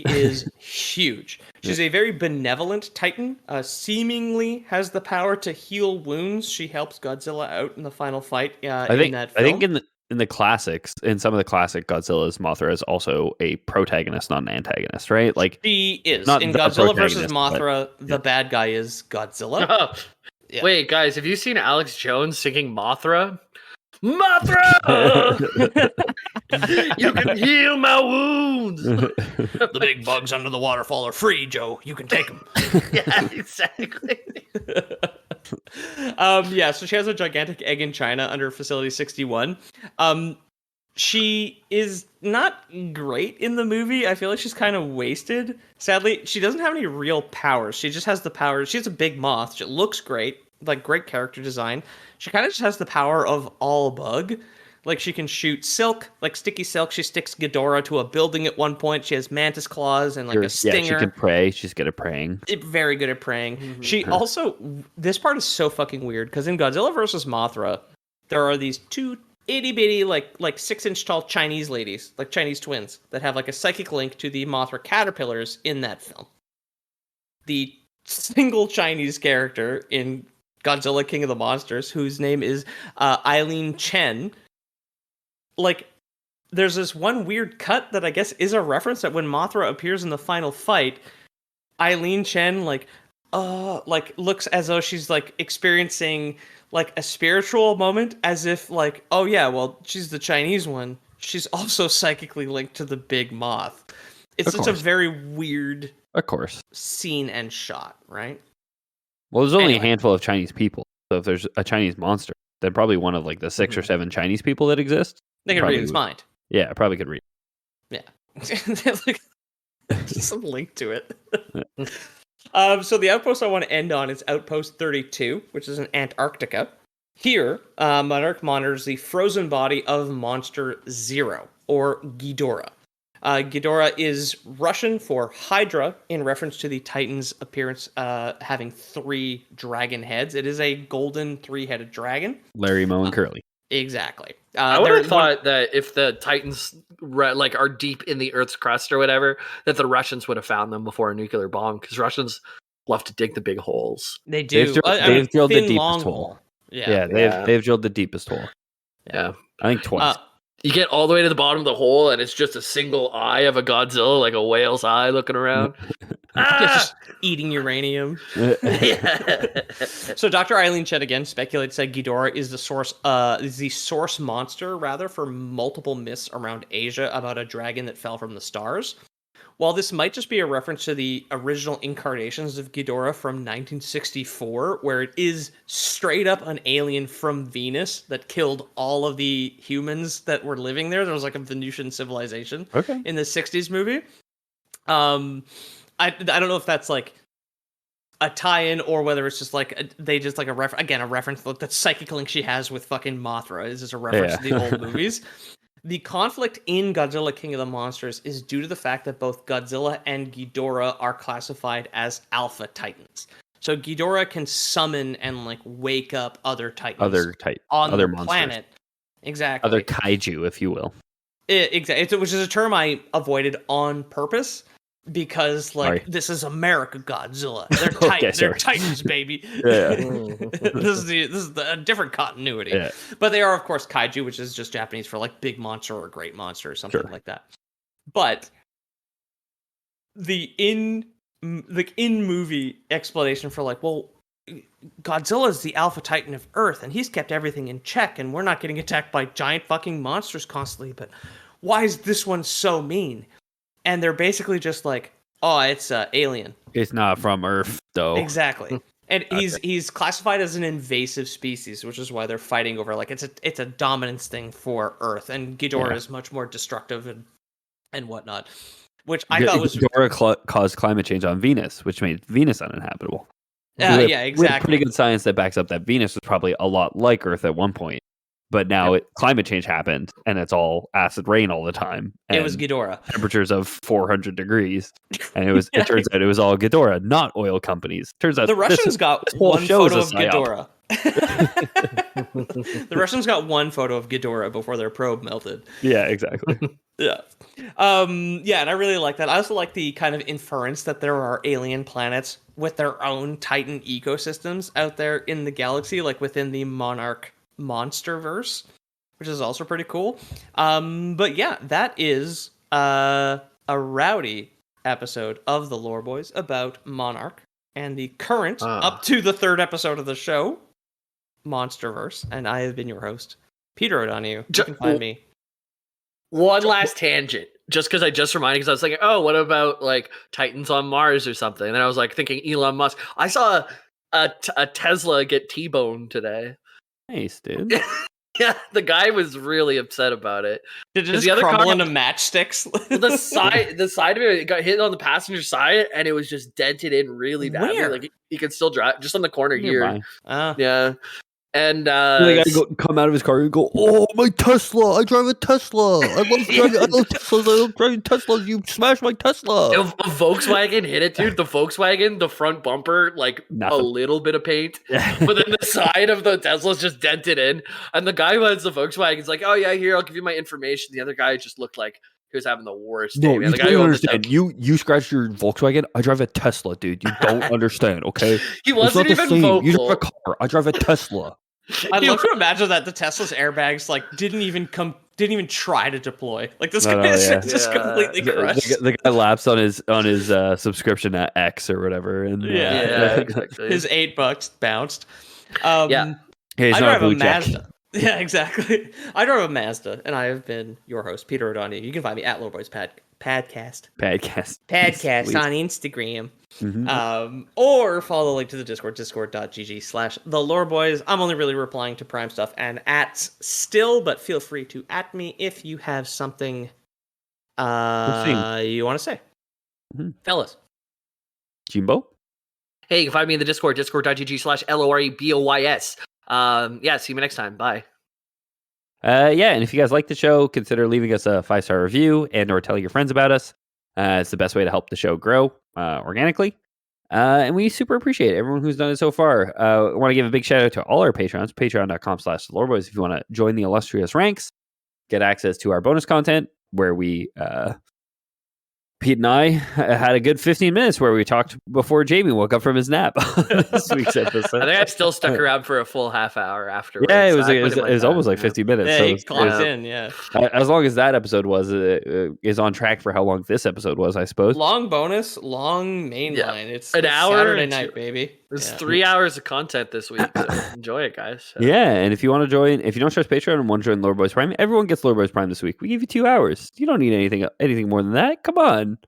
is huge. She's a very benevolent titan, seemingly has the power to heal wounds. She helps Godzilla out in the final fight in that film. I think in the classics, in some of the classic Godzilla's, Mothra is also a protagonist, not an antagonist, right? Like, she is. Not In the Godzilla vs. protagonist, Mothra, but, the bad guy is Godzilla. Yeah. Wait, guys, have you seen Alex Jones singing Mothra? Mothra! You can heal my wounds! The big bugs under the waterfall are free, Joe. You can take them. Yeah, exactly. So she has a gigantic egg in China under Facility 61. She is not great in the movie. I feel like she's kind of wasted. Sadly, she doesn't have any real powers. She just has the power. She's a big moth. She looks great, like great character design. She kind of just has the power of all bug. Like, she can shoot silk, like sticky silk. She sticks Ghidorah to a building at one point. She has mantis claws and like a stinger. Yeah, she can pray. She's good at praying. Very good at praying. Mm-hmm. She also, this part is so fucking weird because in Godzilla vs. Mothra, there are these two itty bitty, like 6-inch tall Chinese ladies, like Chinese twins, that have like a psychic link to the Mothra caterpillars in that film. The single Chinese character in Godzilla King of the Monsters, whose name is Eileen Chen, like, there's this one weird cut that I guess is a reference that when Mothra appears in the final fight, Eileen Chen looks as though she's like experiencing like a spiritual moment, as if like, oh yeah, well, she's the Chinese one. She's also psychically linked to the big moth. It's such a very weird, scene and shot, right? Well, there's only a handful of Chinese people, so if there's a Chinese monster, then probably one of like the 6 or 7 Chinese people that exist. They can read his mind. Yeah, I probably could read. Yeah. Like, some link to it. So the outpost I want to end on is Outpost 32, which is in Antarctica. Here, Monarch monitors the frozen body of Monster Zero, or Ghidorah. Ghidorah is Russian for Hydra, in reference to the Titan's appearance having 3 dragon heads. It is a golden 3-headed dragon. Larry, Moe, and Curly. Exactly. I would have thought that if the Titans are deep in the Earth's crust or whatever, that the Russians would have found them before a nuclear bomb, because Russians love to dig the big holes. They do. They've drilled the deepest hole. Yeah, they've drilled the deepest hole. Yeah. I think twice. You get all the way to the bottom of the hole, and it's just a single eye of a Godzilla, like a whale's eye looking around. Just eating uranium. So Dr. Eileen Chen again speculates that Ghidorah is the source monster, rather, for multiple myths around Asia about a dragon that fell from the stars. While this might just be a reference to the original incarnations of Ghidorah from 1964, where it is straight up an alien from Venus that killed all of the humans that were living there. There was like a Venusian civilization in the 60s movie. I don't know if that's like a tie-in or whether it's just like a reference. Look, that psychic link she has with fucking Mothra is just a reference to the old movies. The conflict in Godzilla King of the Monsters is due to the fact that both Godzilla and Ghidorah are classified as alpha titans. So Ghidorah can summon and like wake up other titans on the planet, Exactly. Other kaiju, if you will. Exactly. Which is a term I avoided on purpose because, like, Sorry. this is America Godzilla. They're Okay, They're sorry. Titans, baby. Yeah. This is a different continuity. Yeah. But they are, of course, kaiju, which is just Japanese for like big monster or great monster or something Sure. like that. But the in movie explanation for like, well, Godzilla is the alpha titan of Earth, and he's kept everything in check, and we're not getting attacked by giant fucking monsters constantly. But why is this one so mean? And they're basically just like, oh, it's alien. It's not from Earth, though. Exactly. And he's classified as an invasive species, which is why they're fighting over like it's a dominance thing for Earth, and Ghidorah is much more destructive and whatnot. Which I thought was Ghidorah caused climate change on Venus, which made Venus uninhabitable. Yeah, exactly. We have pretty good science that backs up that Venus was probably a lot like Earth at one point, but now climate change happened, and it's all acid rain all the time. It was Ghidorah. Temperatures of 400 degrees, and it turns out it was all Ghidorah, not oil companies. Turns out the Russians got one photo of Ghidorah. The Russians got one photo of Ghidorah before their probe melted. Yeah, exactly. Yeah. And I really like that. I also like the kind of inference that there are alien planets with their own Titan ecosystems out there in the galaxy, like within the Monarch monsterverse, which is also pretty cool. But yeah, that is a rowdy episode of the Lore Boys about Monarch and the current, up to the 3rd episode of the show, Monsterverse. And I have been your host, Peter O'Donoghue. You can find me. One last tangent, just because I just reminded, because I was thinking, oh, what about like Titans on Mars or something? And then I was like thinking Elon Musk. I saw a Tesla get T-boned today. Nice, dude. Yeah, the guy was really upset about it. Did it just crumble into matchsticks? the side of it got hit on the passenger side, and it was just dented in really badly. Where? Like he could still drive, just on the corner Nearby. here. Yeah. And the guy come out of his car and go, "Oh, my Tesla! I drive a Tesla! I love driving. I love Teslas. I love driving Teslas. You smashed my Tesla!" A Volkswagen hit it, dude. The Volkswagen, the front bumper, like Nothing. A little bit of paint, but then the side of the Tesla's just dented in. And the guy who has the Volkswagen's like, "Oh yeah, here, I'll give you my information." The other guy just looked like he was having the worst day. No, Man. you The guy don't who understand. You scratched your Volkswagen. I drive a Tesla, dude. You don't understand, okay? He wasn't even vocal. You drive a car. I drive a Tesla. I'd love to imagine that the Tesla's airbags like didn't even try to deploy. Like this guy is just completely crushed. The guy lapsed on his subscription at X or whatever, and exactly. His $8 bounced. Hey, I drive a Mazda. Yeah, exactly. I drive a Mazda, and I have been your host, Peter O'Donoghue. You can find me at Lore Boys Padcast on Instagram. Mm-hmm. Or follow the link to the Discord, discord.gg/theloreboys. I'm only really replying to Prime stuff and @s still, but feel free to @ me if you have something you want to say. Mm-hmm. Fellas. Jimbo? Hey, you can find me in the Discord, discord.gg/LOREBOYS. See you next time. Bye. And if you guys like the show, consider leaving us a 5-star review and or telling your friends about us. It's the best way to help the show grow organically. And we super appreciate everyone who's done it so far. I want to give a big shout out to all our patrons, patreon.com/theloreboys. If you want to join the illustrious ranks, get access to our bonus content where we Pete and I had a good 15 minutes where we talked before Jamie woke up from his nap. This week's episode. I think I still stuck around for a full half hour afterwards. Yeah, it was almost like 50 minutes. Yeah, so he clocked in, yeah. As long as that episode is on track for how long this episode was, I suppose. Long bonus, long main line. It's an hour Saturday night, baby. There's 3 hours of content this week. So enjoy it, guys. So. Yeah, and if you want to join, if you don't trust Patreon and want to join Lore Boys Prime, everyone gets Lore Boys Prime this week. We give you 2 hours. You don't need anything more than that. Come on,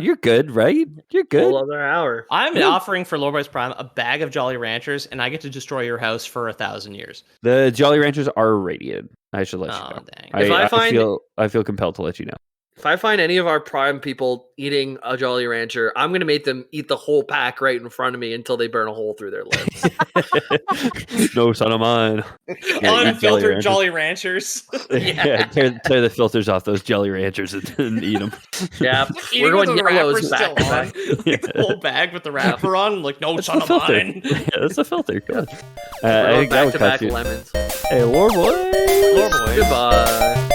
you're good, right? You're good. Whole other hour. I'm offering for Lore Boys Prime a bag of Jolly Ranchers, and I get to destroy your house for 1,000 years. The Jolly Ranchers are irradiated. I should let you know. Dang. I feel compelled to let you know. If I find any of our Prime people eating a Jolly Rancher, I'm going to make them eat the whole pack right in front of me until they burn a hole through their lips. No, son of mine. Unfiltered Jolly Ranchers. Yeah, tear the filters off those Jolly Ranchers and eat them. Yeah, Eating we're with going the wrapper yellows still back to on. back. Like the whole bag with the wrapper on. Like, no, That's son the of filter. mine. Yeah, that's a filter. Come on. We're I going think that back would to cut back you. lemons. Hey, Lord boy. Lord boy. Goodbye.